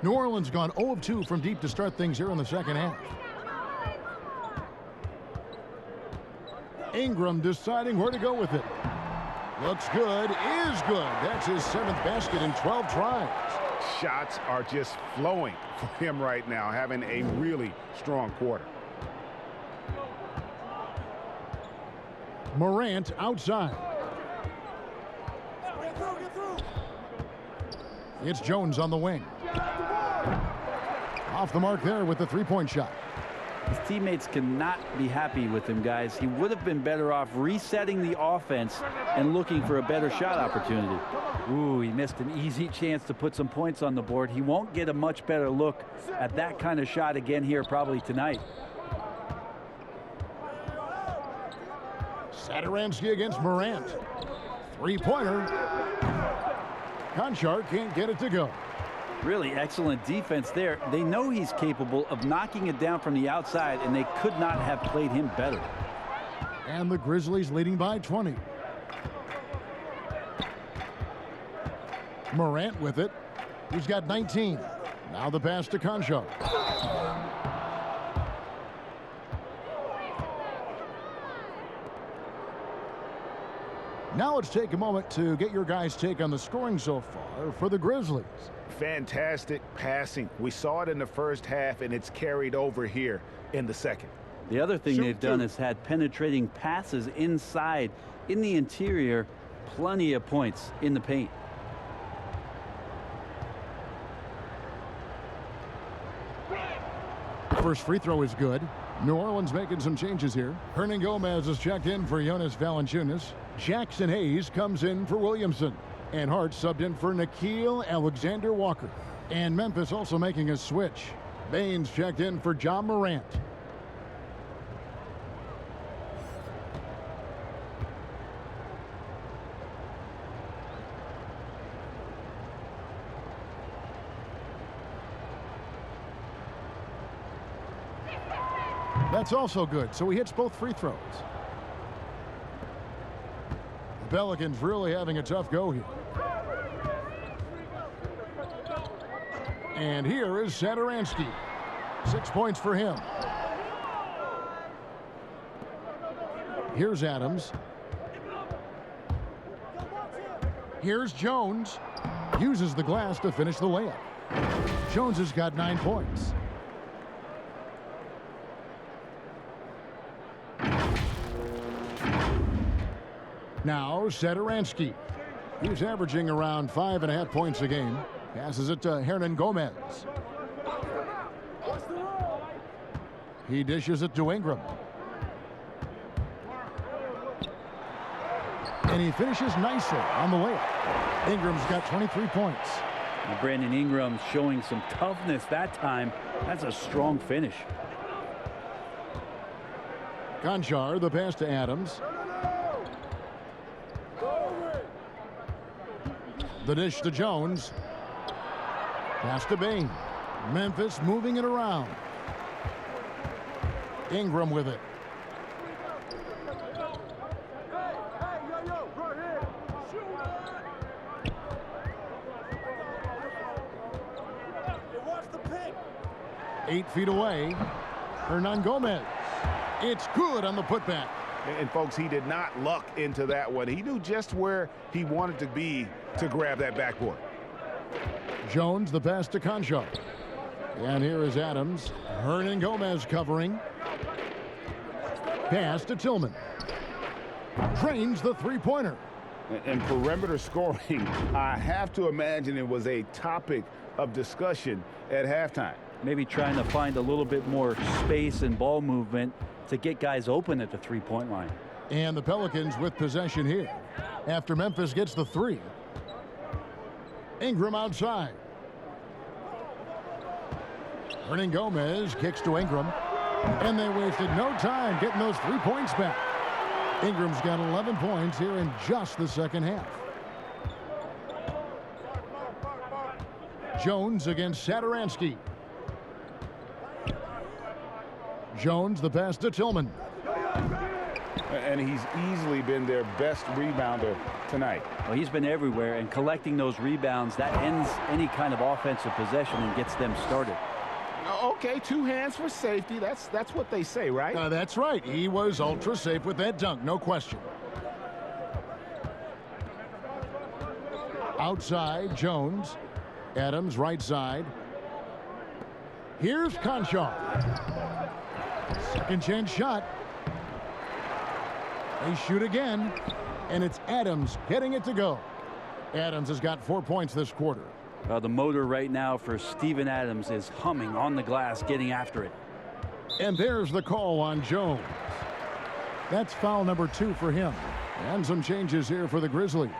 New Orleans gone 0 of 2 from deep to start things here in the second half. Ingram deciding where to go with it. Looks good, is good. That's his 7th basket in 12 tries. Shots are just flowing for him right now, having a really strong quarter. Morant outside. It's Jones on the wing. Off the mark there with the 3-point shot. His teammates cannot be happy with him, guys. He would have been better off resetting the offense and looking for a better shot opportunity. Ooh, he missed an easy chance to put some points on the board. He won't get a much better look at that kind of shot again here probably tonight. Satoransky against Morant. 3-pointer. Konchar can't get it to go. Really excellent defense there. They know he's capable of knocking it down from the outside, and they could not have played him better. And the Grizzlies leading by 20. Morant with it. He's got 19. Now the pass to Konchar. Now let's take a moment to get your guys' take on the scoring so far for the Grizzlies. Fantastic passing. We saw it in the first half, and it's carried over here in the second. The other thing they've done is had penetrating passes inside, in the interior, plenty of points in the paint. First free throw is good. New Orleans making some changes here. Hernan Gomez is checked in for Jonas Valanciunas. Jackson Hayes comes in for Williamson. And Hart subbed in for Nickeil Alexander-Walker. And Memphis also making a switch. Baines checked in for John Morant. That's also good, so he hits both free throws. The Pelicans really having a tough go here. And here is Satoransky. 6 points for him. Here's Adams. Here's Jones. Uses the glass to finish the layup. Jones has got 9 points. Now Satoransky. He's averaging around 5.5 points a game. Passes it to Hernan Gomez. He dishes it to Ingram. And he finishes nicely on the layup. Ingram's got 23 points. And Brandon Ingram showing some toughness that time. That's a strong finish. Conchar, the pass to Adams. The dish to Jones. Pass to Bain. Memphis moving it around. Ingram with it. Eight feet away. Hernan Gomez. It's good on the putback. And folks, he did not luck into that one. He knew just where he wanted to be to grab that backboard. Jones, the pass to Conchar. And here is Adams. Hernan Gomez covering. Pass to Tillman. Trains the three-pointer. And perimeter scoring, I have to imagine it was a topic of discussion at halftime. Maybe trying to find a little bit more space and ball movement to get guys open at the three-point line. And the Pelicans with possession here. After Memphis gets the three. Ingram outside. Hernan Gomez kicks to Ingram. And they wasted no time getting those 3 points back. Ingram's got 11 points here in just the second half. Jones against Satoransky. Jones, the pass to Tillman. And he's easily been their best rebounder tonight. Well, he's been everywhere, and collecting those rebounds, that ends any kind of offensive possession and gets them started. Okay, 2 hands for safety. That's what they say, right? That's right. He was ultra safe with that dunk, no question. Outside, Jones. Adams, right side. Here's Conchar. Second chance shot. They shoot again, and it's Adams getting it to go. Adams has got 4 points this quarter. The motor right now for Steven Adams is humming on the glass, getting after it. And there's the call on Jones. That's foul number 2 for him. And some changes here for the Grizzlies.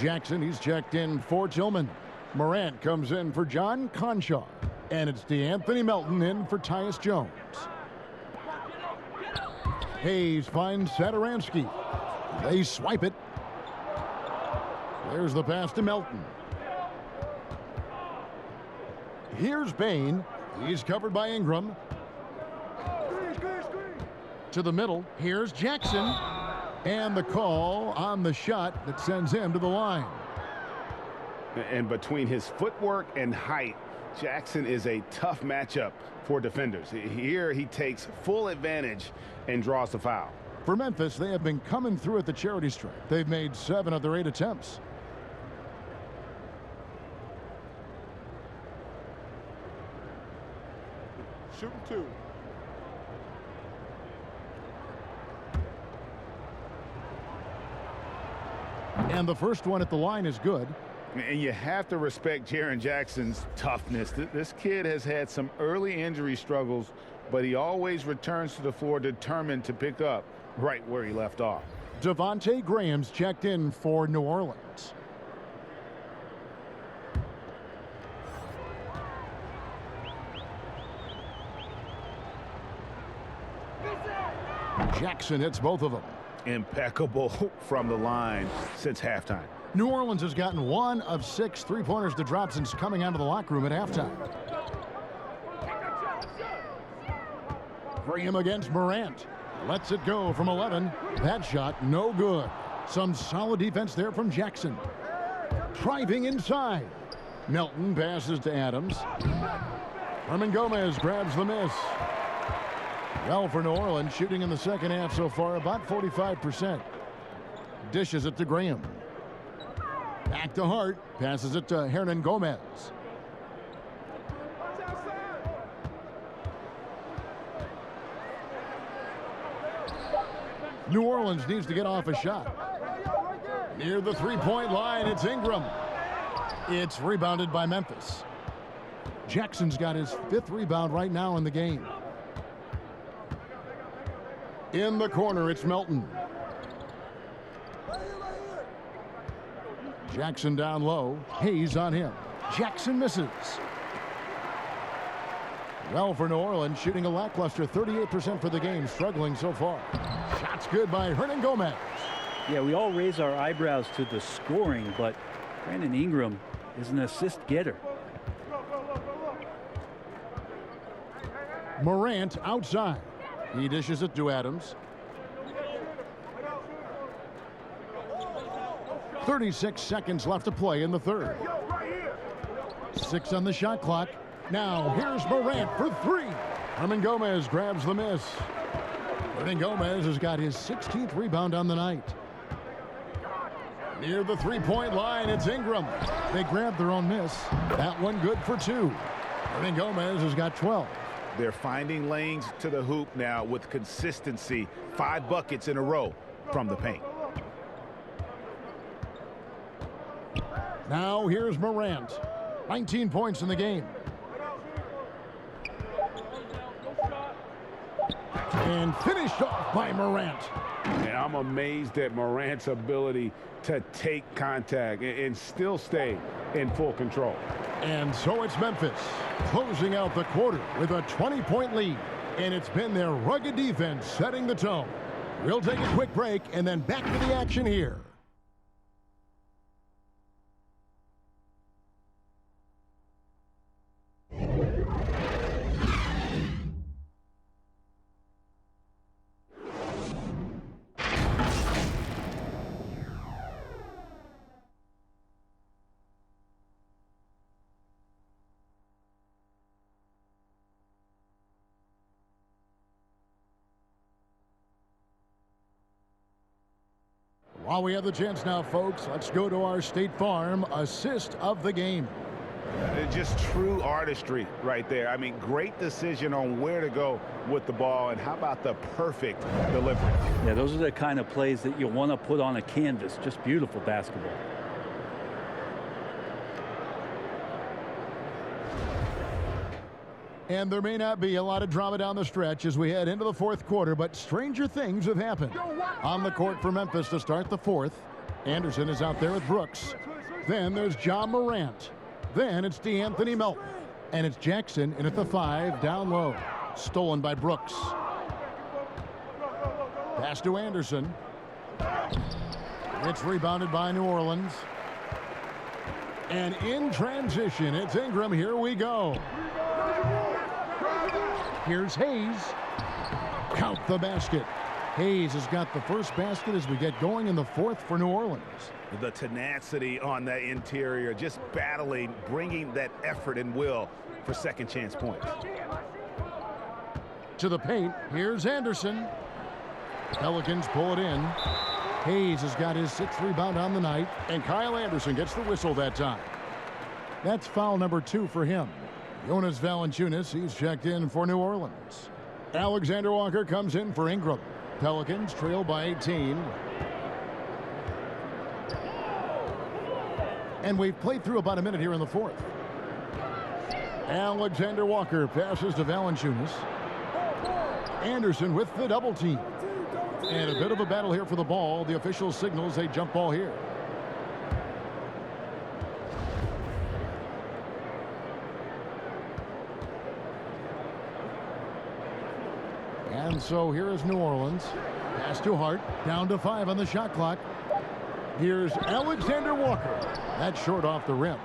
Jackson, he's checked in for Tillman. Morant comes in for John Conchar. And it's DeAnthony Melton in for Tyus Jones. Hayes finds Satoransky. They swipe it. There's the pass to Melton. Here's Bain. He's covered by Ingram. To the middle. Here's Jackson. And the call on the shot that sends him to the line. And between his footwork and height, Jackson is a tough matchup for defenders. Here he takes full advantage and draws the foul. For Memphis, they have been coming through at the charity stripe. They've made 7 of their 8 attempts. Shooting 2. And the first one at the line is good. And you have to respect Jaren Jackson's toughness. This kid has had some early injury struggles, but he always returns to the floor determined to pick up right where he left off. Devontae Graham's checked in for New Orleans. Jackson hits both of them. Impeccable from the line since halftime. New Orleans has gotten 1 of 6 three-pointers to drop since coming out of the locker room at halftime. Graham against Morant. Lets it go from 11. That shot no good. Some solid defense there from Jackson. Driving inside. Melton passes to Adams. Herman Gomez grabs the miss. Well, for New Orleans, shooting in the second half so far, about 45%. Dishes it to Graham. Back to Hart. Passes it to Hernan Gomez. New Orleans needs to get off a shot. Near the three-point line, it's Ingram. It's rebounded by Memphis. Jackson's got his 5th rebound right now in the game. In the corner, it's Melton. Jackson down low. Hayes on him. Jackson misses. Well, for New Orleans, shooting a lackluster 38% for the game, struggling so far. Shots good by Hernan Gomez. Yeah, we all raise our eyebrows to the scoring, but Brandon Ingram is an assist getter. Morant outside. He dishes it to Adams. 36 seconds left to play in the third. 6 on the shot clock. Now here's Morant for 3. Hernan Gomez grabs the miss. Hernan Gomez has got his 16th rebound on the night. Near the three-point line, it's Ingram. They grab their own miss. That one good for 2. Hernan Gomez has got 12. They're finding lanes to the hoop now with consistency. 5 buckets in a row from the paint. Now here's Morant. 19 points in the game. And finished off by Morant. And I'm amazed at Morant's ability to take contact and still stay in full control. And so it's Memphis closing out the quarter with a 20-point lead. And it's been their rugged defense setting the tone. We'll take a quick break and then back to the action here. While we have the chance now, folks, let's go to our State Farm assist of the game. Just true artistry right there. I mean, great decision on where to go with the ball, and how about the perfect delivery? Yeah, those are the kind of plays that you want to put on a canvas. Just beautiful basketball. And there may not be a lot of drama down the stretch as we head into the fourth quarter, but stranger things have happened. On the court for Memphis to start the fourth, Anderson is out there with Brooks. Then there's John Morant. Then it's DeAnthony Melton. And it's Jackson in at the 5 down low. Stolen by Brooks. Pass to Anderson. It's rebounded by New Orleans. And in transition, it's Ingram. Here we go. Here's Hayes. Count the basket. Hayes has got the first basket as we get going in the fourth for New Orleans. The tenacity on that interior, just battling, bringing that effort and will for second chance points. To the paint, here's Anderson. Pelicans pull it in. Hayes has got his 6th rebound on the night, and Kyle Anderson gets the whistle that time. That's foul number 2 for him. Jonas Valanciunas, he's checked in for New Orleans. Alexander Walker comes in for Ingram. Pelicans trail by 18. And we've played through about a minute here in the fourth. Alexander Walker passes to Valanciunas. Anderson with the double team. And a bit of a battle here for the ball. The official signals a jump ball here. And so here is New Orleans. Pass to Hart. Down to 5 on the shot clock. Here's Alexander Walker. That's short off the rim.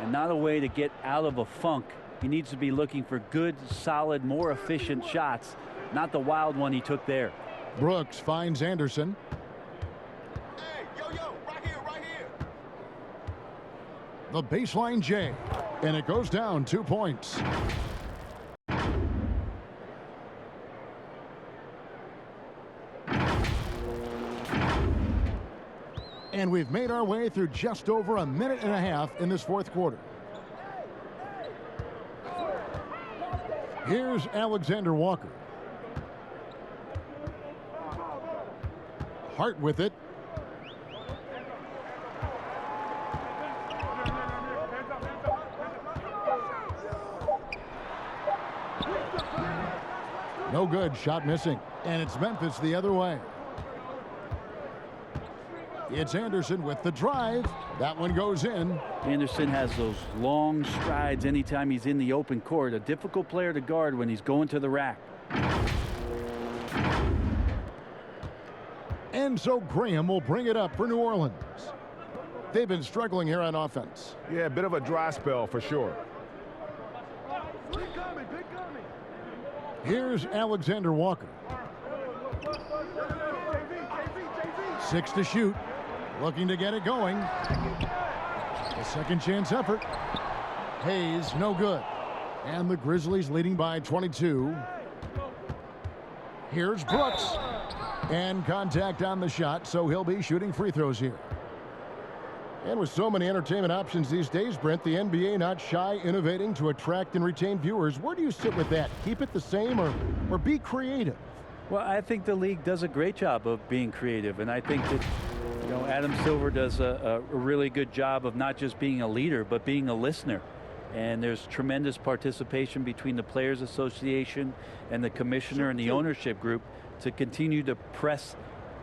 And not a way to get out of a funk. He needs to be looking for good, solid, more efficient shots. not the wild one he took there. Brooks finds Anderson. Hey, right here. The baseline J, and it goes down 2 points. And we've made our way through just over a minute and a half in this fourth quarter. Here's Alexander Walker. Hart with it. No good. Shot missing. And it's Memphis the other way. It's Anderson with the drive. That one goes in. Anderson has those long strides anytime he's in the open court. A difficult player to guard when he's going to the rack. And so Graham will bring it up for New Orleans. They've been struggling here on offense. Yeah, a bit of a dry spell for sure. Here's Alexander Walker. 6 to shoot. Looking to get it going. A second chance effort. Hayes, no good. And the Grizzlies leading by 22. Here's Brooks. And contact on the shot, so he'll be shooting free throws here. And with so many entertainment options these days, Brent, the NBA not shy innovating to attract and retain viewers. Where do you sit with that? Keep it the same or be creative? Well, I think the league does a great job of being creative, and I think that Adam Silver does a really good job of not just being a leader, but being a listener. And there's tremendous participation between the Players Association and the commissioner and the ownership group to continue to press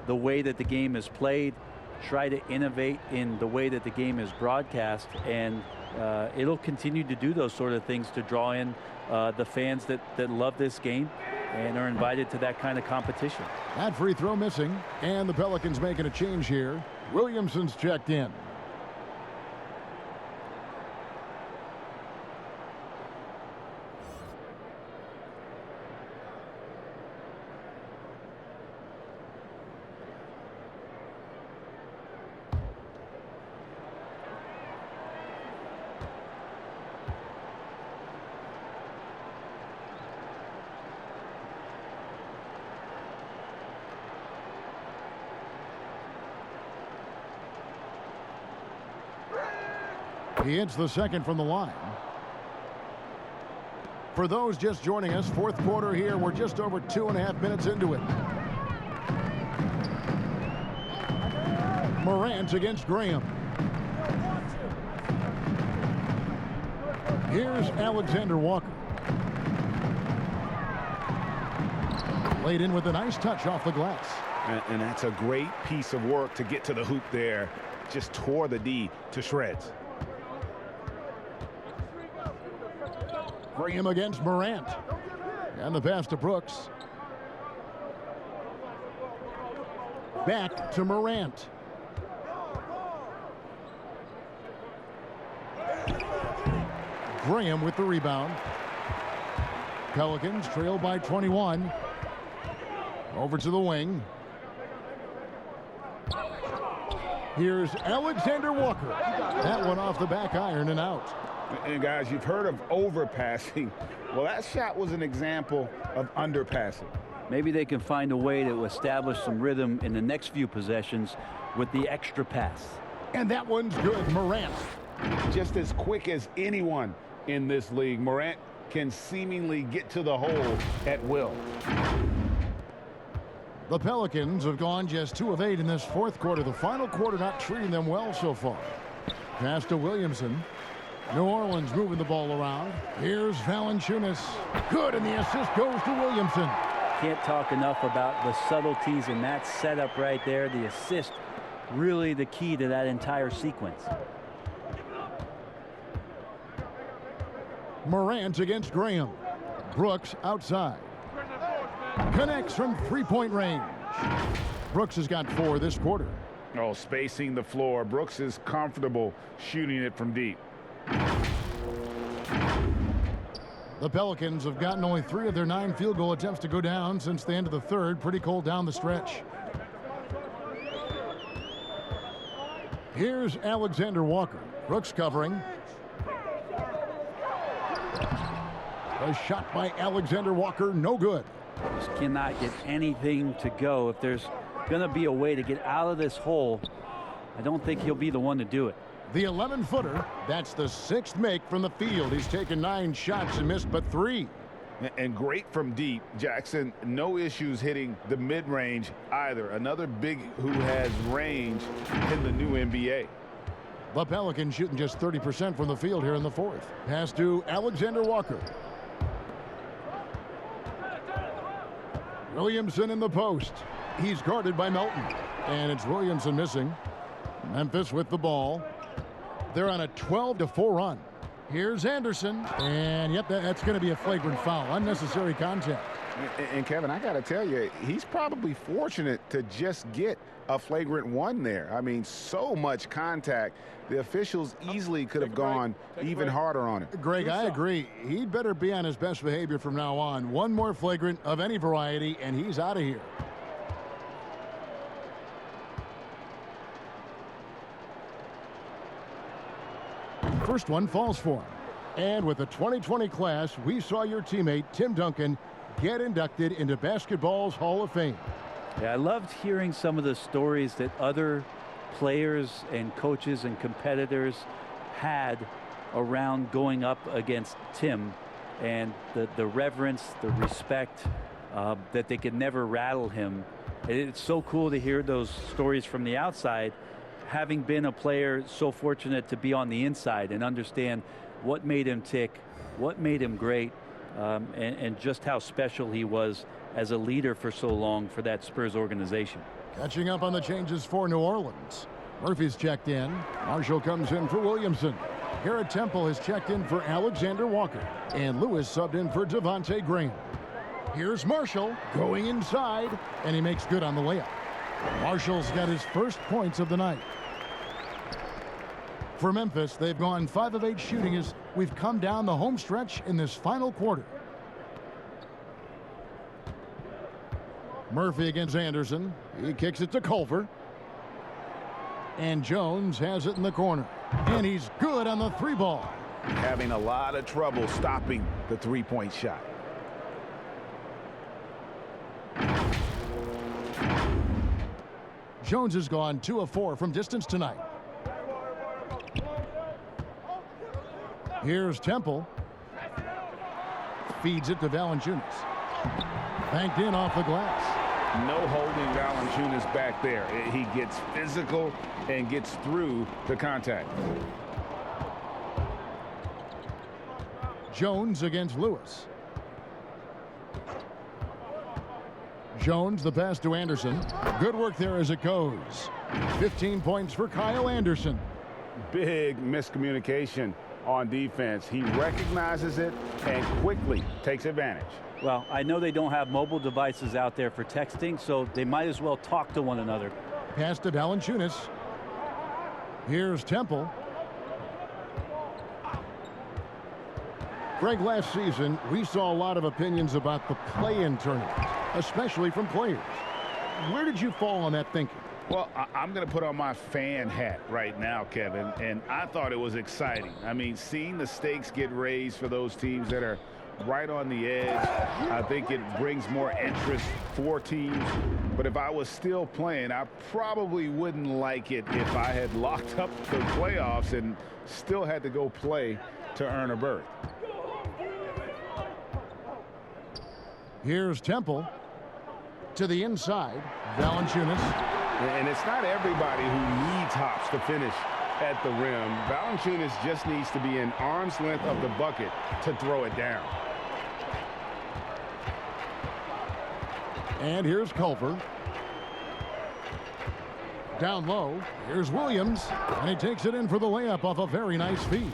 the way that the game is played, try to innovate in the way that the game is broadcast, and it'll continue to do those sort of things to draw in the fans that love this game and are invited to that kind of competition. That free throw missing, and the Pelicans making a change here. Williamson's checked in. He hits the second from the line. For those just joining us, fourth quarter here. We're just over 2.5 minutes into it. Morant against Graham. Here's Alexander Walker. Laid in with a nice touch off the glass. And that's a great piece of work to get to the hoop there. Just tore the D to shreds. Graham against Morant. And the pass to Brooks. Back to Morant. Graham with the rebound. Pelicans trail by 21. Over to the wing. Here's Alexander Walker. That one off the back iron and out. And guys, you've heard of overpassing. Well, that shot was an example of underpassing. Maybe they can find a way to establish some rhythm in the next few possessions with the extra pass. And that one's good. Morant. Just as quick as anyone in this league, Morant can seemingly get to the hole at will. The Pelicans have gone just 2 of 8 in this fourth quarter. The final quarter not treating them well so far. Pass to Williamson. New Orleans moving the ball around. Here's Valanciunas. Good, and the assist goes to Williamson. Can't talk enough about the subtleties in that setup right there. The assist, really the key to that entire sequence. Morant against Graham. Brooks outside. Connects from three-point range. Brooks has got 4 this quarter. Oh, spacing the floor. Brooks is comfortable shooting it from deep. The Pelicans have gotten only 3 of their 9 field goal attempts to go down since the end of the third. Pretty cold down the stretch. Here's Alexander Walker. Brooks covering. A shot by Alexander Walker, no good. Just cannot get anything to go. If there's going to be a way to get out of this hole, I don't think he'll be the one to do it. The 11-footer, that's the 6th make from the field. He's taken 9 shots and missed but 3. And great from deep. Jackson, no issues hitting the mid-range either. Another big who has range in the new NBA. The Pelicans shooting just 30% from the field here in the 4th. Pass to Alexander Walker. Williamson in the post. He's guarded by Melton. And it's Williamson missing. Memphis with the ball. They're on a 12-4 run. Here's Anderson. And yep, that's going to be a flagrant foul. Unnecessary contact. And Kevin, I got to tell you, he's probably fortunate to just get a flagrant 1 there. I mean, so much contact. The officials easily could have gone even harder on it. Greg, I agree. He'd better be on his best behavior from now on. One more flagrant of any variety, and he's out of here. First one falls for him. And with the 2020 class, we saw your teammate, Tim Duncan, get inducted into basketball's Hall of Fame. Yeah, I loved hearing some of the stories that other players and coaches and competitors had around going up against Tim, and the reverence, the respect, that they could never rattle him. It's so cool to hear those stories from the outside, having been a player so fortunate to be on the inside and understand what made him tick, what made him great, and just how special he was as a leader for so long for that Spurs organization. Catching up on the changes for New Orleans. Murphy's checked in. Marshall comes in for Williamson. Garrett Temple has checked in for Alexander Walker. And Lewis subbed in for Devontae Graham. Here's Marshall going inside, and he makes good on the layup. Marshall's got his first points of the night. For Memphis, they've gone 5 of 8 shooting as we've come down the home stretch in this final quarter. Murphy against Anderson. He kicks it to Culver. And Jones has it in the corner. And he's good on the 3 ball. Having a lot of trouble stopping the 3-point shot. Jones has gone 2 of 4 from distance tonight. Here's Temple. Feeds it to Valanciunas. Banked in off the glass. No holding Valanciunas back there. He gets physical and gets through the contact. Jones against Lewis. Jones, the pass to Anderson. Good work there as it goes. 15 points for Kyle Anderson. Big miscommunication on defense. He recognizes it and quickly takes advantage. Well, I know they don't have mobile devices out there for texting, so they might as well talk to one another. Pass to Valanciunas. Here's Temple. Greg, last season, we saw a lot of opinions about the play-in tournament, especially from players. Where did you fall on that thinking? Well, I'm going to put on my fan hat right now, Kevin, and I thought it was exciting. I mean, seeing the stakes get raised for those teams that are right on the edge, I think it brings more interest for teams. But if I was still playing, I probably wouldn't like it if I had locked up the playoffs and still had to go play to earn a berth. Here's Temple to the inside. Valanciunas. And it's not everybody who needs hops to finish at the rim. Valanciunas just needs to be an arm's length of the bucket to throw it down. And here's Culver. Down low. Here's Williams. And he takes it in for the layup off a very nice feed.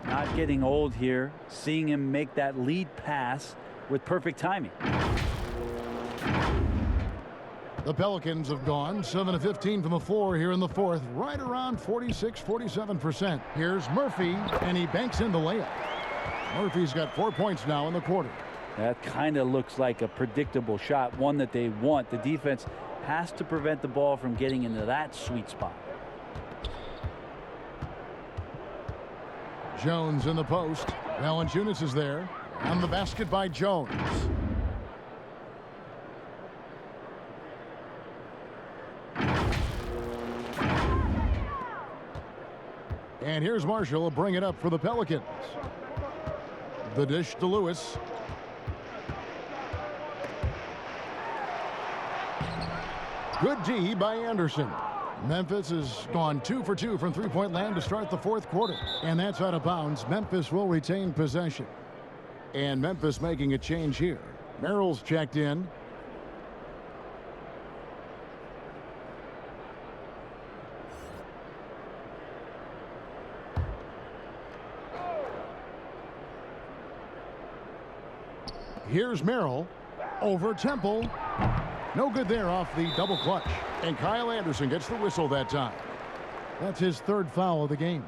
Not getting old here. Seeing him make that lead pass with perfect timing. The Pelicans have gone 7 of 15 from the floor here in the 4th, right around 46-47%. Here's Murphy, and he banks in the layup. Murphy's got 4 points now in the quarter. That kind of looks like a predictable shot, one that they want. The defense has to prevent the ball from getting into that sweet spot. Jones in the post. Valanciunas is there. And the basket by Jones. And here's Marshall to bring it up for the Pelicans. The dish to Lewis. Good D by Anderson. Memphis has gone 2 for 2 from three-point land to start the fourth quarter. And that's out of bounds. Memphis will retain possession. And Memphis making a change here. Merrill's checked in. Here's Merrill over Temple. No good there off the double clutch. And Kyle Anderson gets the whistle that time. That's his third foul of the game.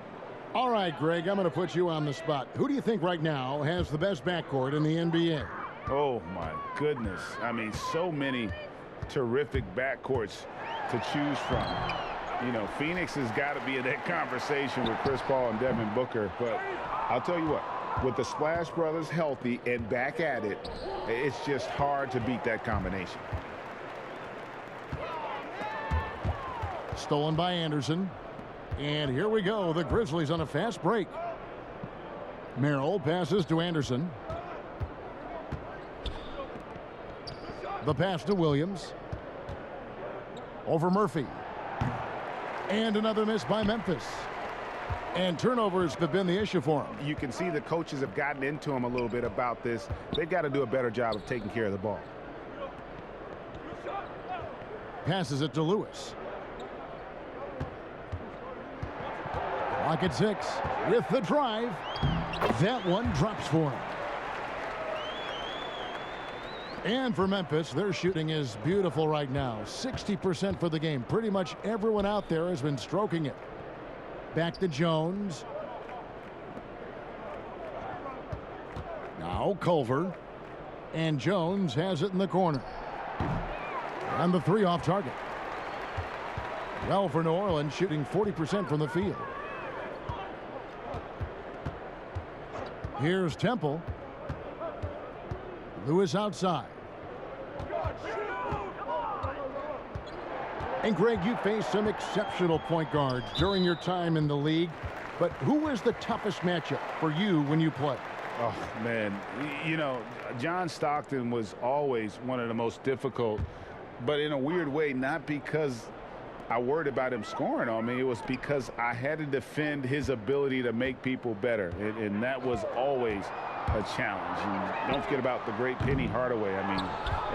All right, Greg, I'm going to put you on the spot. Who do you think right now has the best backcourt in the NBA? Oh, my goodness. I mean, so many terrific backcourts to choose from. You know, Phoenix has got to be in that conversation with Chris Paul and Devin Booker. But I'll tell you what, with the Splash Brothers healthy and back at it, it's just hard to beat that combination. Stolen by Anderson. And here we go. The Grizzlies on a fast break. Merrill passes to Anderson. The pass to Williams. Over Murphy. And another miss by Memphis. And turnovers have been the issue for him. You can see the coaches have gotten into him a little bit about this. They've got to do a better job of taking care of the ball. Passes it to Lewis. Clock at 6 with the drive. That one drops for him. And for Memphis, their shooting is beautiful right now. 60% for the game. Pretty much everyone out there has been stroking it. Back to Jones. Now Culver. And Jones has it in the corner. And the three off target. Well for New Orleans, shooting 40% from the field. Here's Temple. Lewis outside. And Greg, you faced some exceptional point guards during your time in the league, but who was the toughest matchup for you when you played? Oh, man, you know, John Stockton was always one of the most difficult, but in a weird way, not because I worried about him scoring on me. It was because I had to defend his ability to make people better, and that was always a challenge. And don't forget about the great Penny Hardaway. I mean,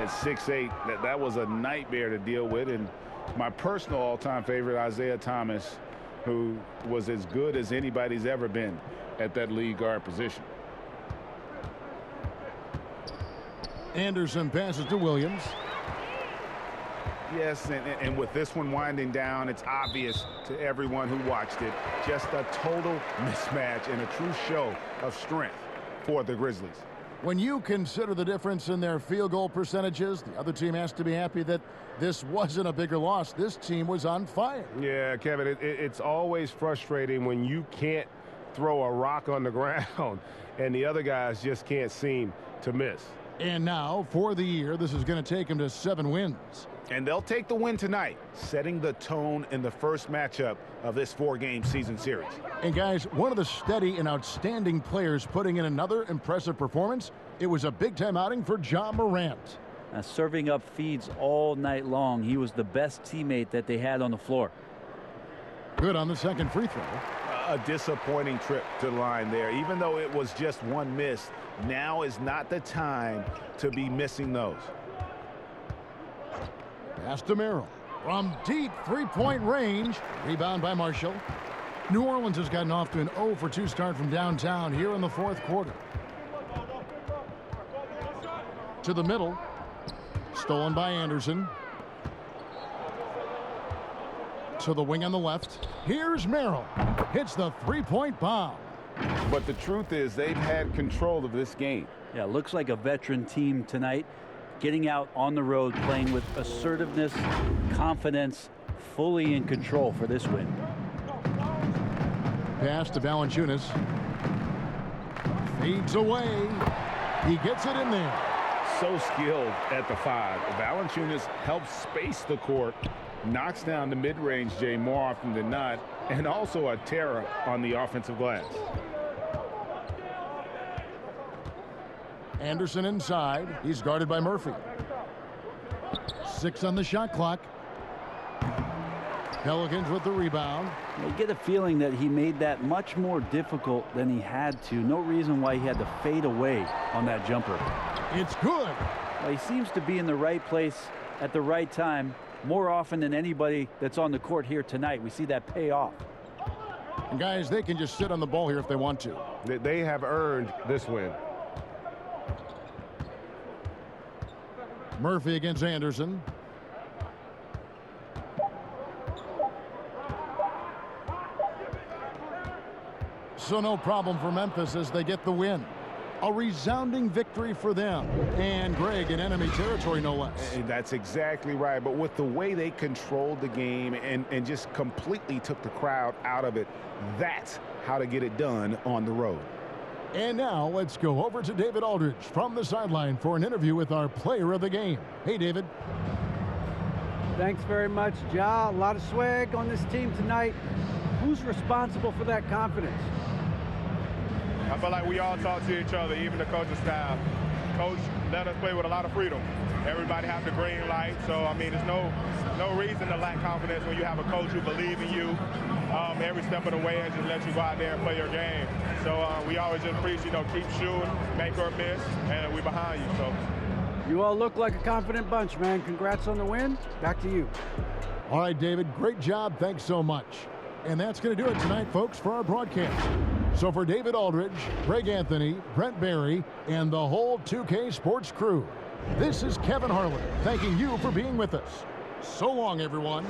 at 6'8", that was a nightmare to deal with. And my personal all-time favorite, Isaiah Thomas, who was as good as anybody's ever been at that lead guard position. Anderson passes to Williams. Yes, and with this one winding down, it's obvious to everyone who watched it, just a total mismatch and a true show of strength for the Grizzlies. When you consider the difference in their field goal percentages, the other team has to be happy that this wasn't a bigger loss. This team was on fire. Yeah, Kevin, it's always frustrating when you can't throw a rock on the ground and the other guys just can't seem to miss. And now, for the year, this is going to take them to 7 wins. And they'll take the win tonight, setting the tone in the first matchup of this 4-game season series. And guys, one of the steady and outstanding players putting in another impressive performance. It was a big-time outing for Ja Morant. Serving up feeds all night long. He was the best teammate that they had on the floor. Good on the second free throw. A disappointing trip to the line there. Even though it was just one miss, now is not the time to be missing those. Pass to Merrill. From deep three-point range. Rebound by Marshall. New Orleans has gotten off to an 0 for 2 start from downtown here in the fourth quarter. To the middle. Stolen by Anderson. To the wing on the left. Here's Merrill. Hits the three-point bomb. But the truth is they've had control of this game. Yeah, looks like a veteran team tonight, getting out on the road, playing with assertiveness, confidence, fully in control for this win. Pass to Valanciunas. Fades away. He gets it in there. So skilled at the 5. Valanciunas helps space the court, knocks down the mid-range Jay more often than not, and also a terror on the offensive glass. Anderson inside. He's guarded by Murphy. 6 on the shot clock. Pelicans with the rebound. You get a feeling that he made that much more difficult than he had to. No reason why he had to fade away on that jumper. It's good. Well, he seems to be in the right place at the right time more often than anybody that's on the court here tonight. We see that pay off. And guys, they can just sit on the ball here if they want to. They have earned this win. Murphy against Anderson. So no problem for Memphis as they get the win. A resounding victory for them. And Greg, in enemy territory, no less. That's exactly right. But with the way they controlled the game and just completely took the crowd out of it, that's how to get it done on the road. And now let's go over to David Aldridge from the sideline for an interview with our player of the game. Hey, David. Thanks very much, Ja. A lot of swag on this team tonight. Who's responsible for that confidence? I feel like we all talk to each other, even the coaching staff. Coach let us play with a lot of freedom. Everybody has the green light, so I mean, there's no reason to lack confidence when you have a coach who believes in you every step of the way and just let you go out there and play your game. So we always just preach, keep shooting, make or miss, and we're behind you. So you all look like a confident bunch, man. Congrats on the win. Back to you. All right, David, great job. Thanks so much. And that's going to do it tonight, folks, for our broadcast. So for David Aldridge, Greg Anthony, Brent Barry, and the whole 2K Sports crew, this is Kevin Harlan thanking you for being with us. So long, everyone.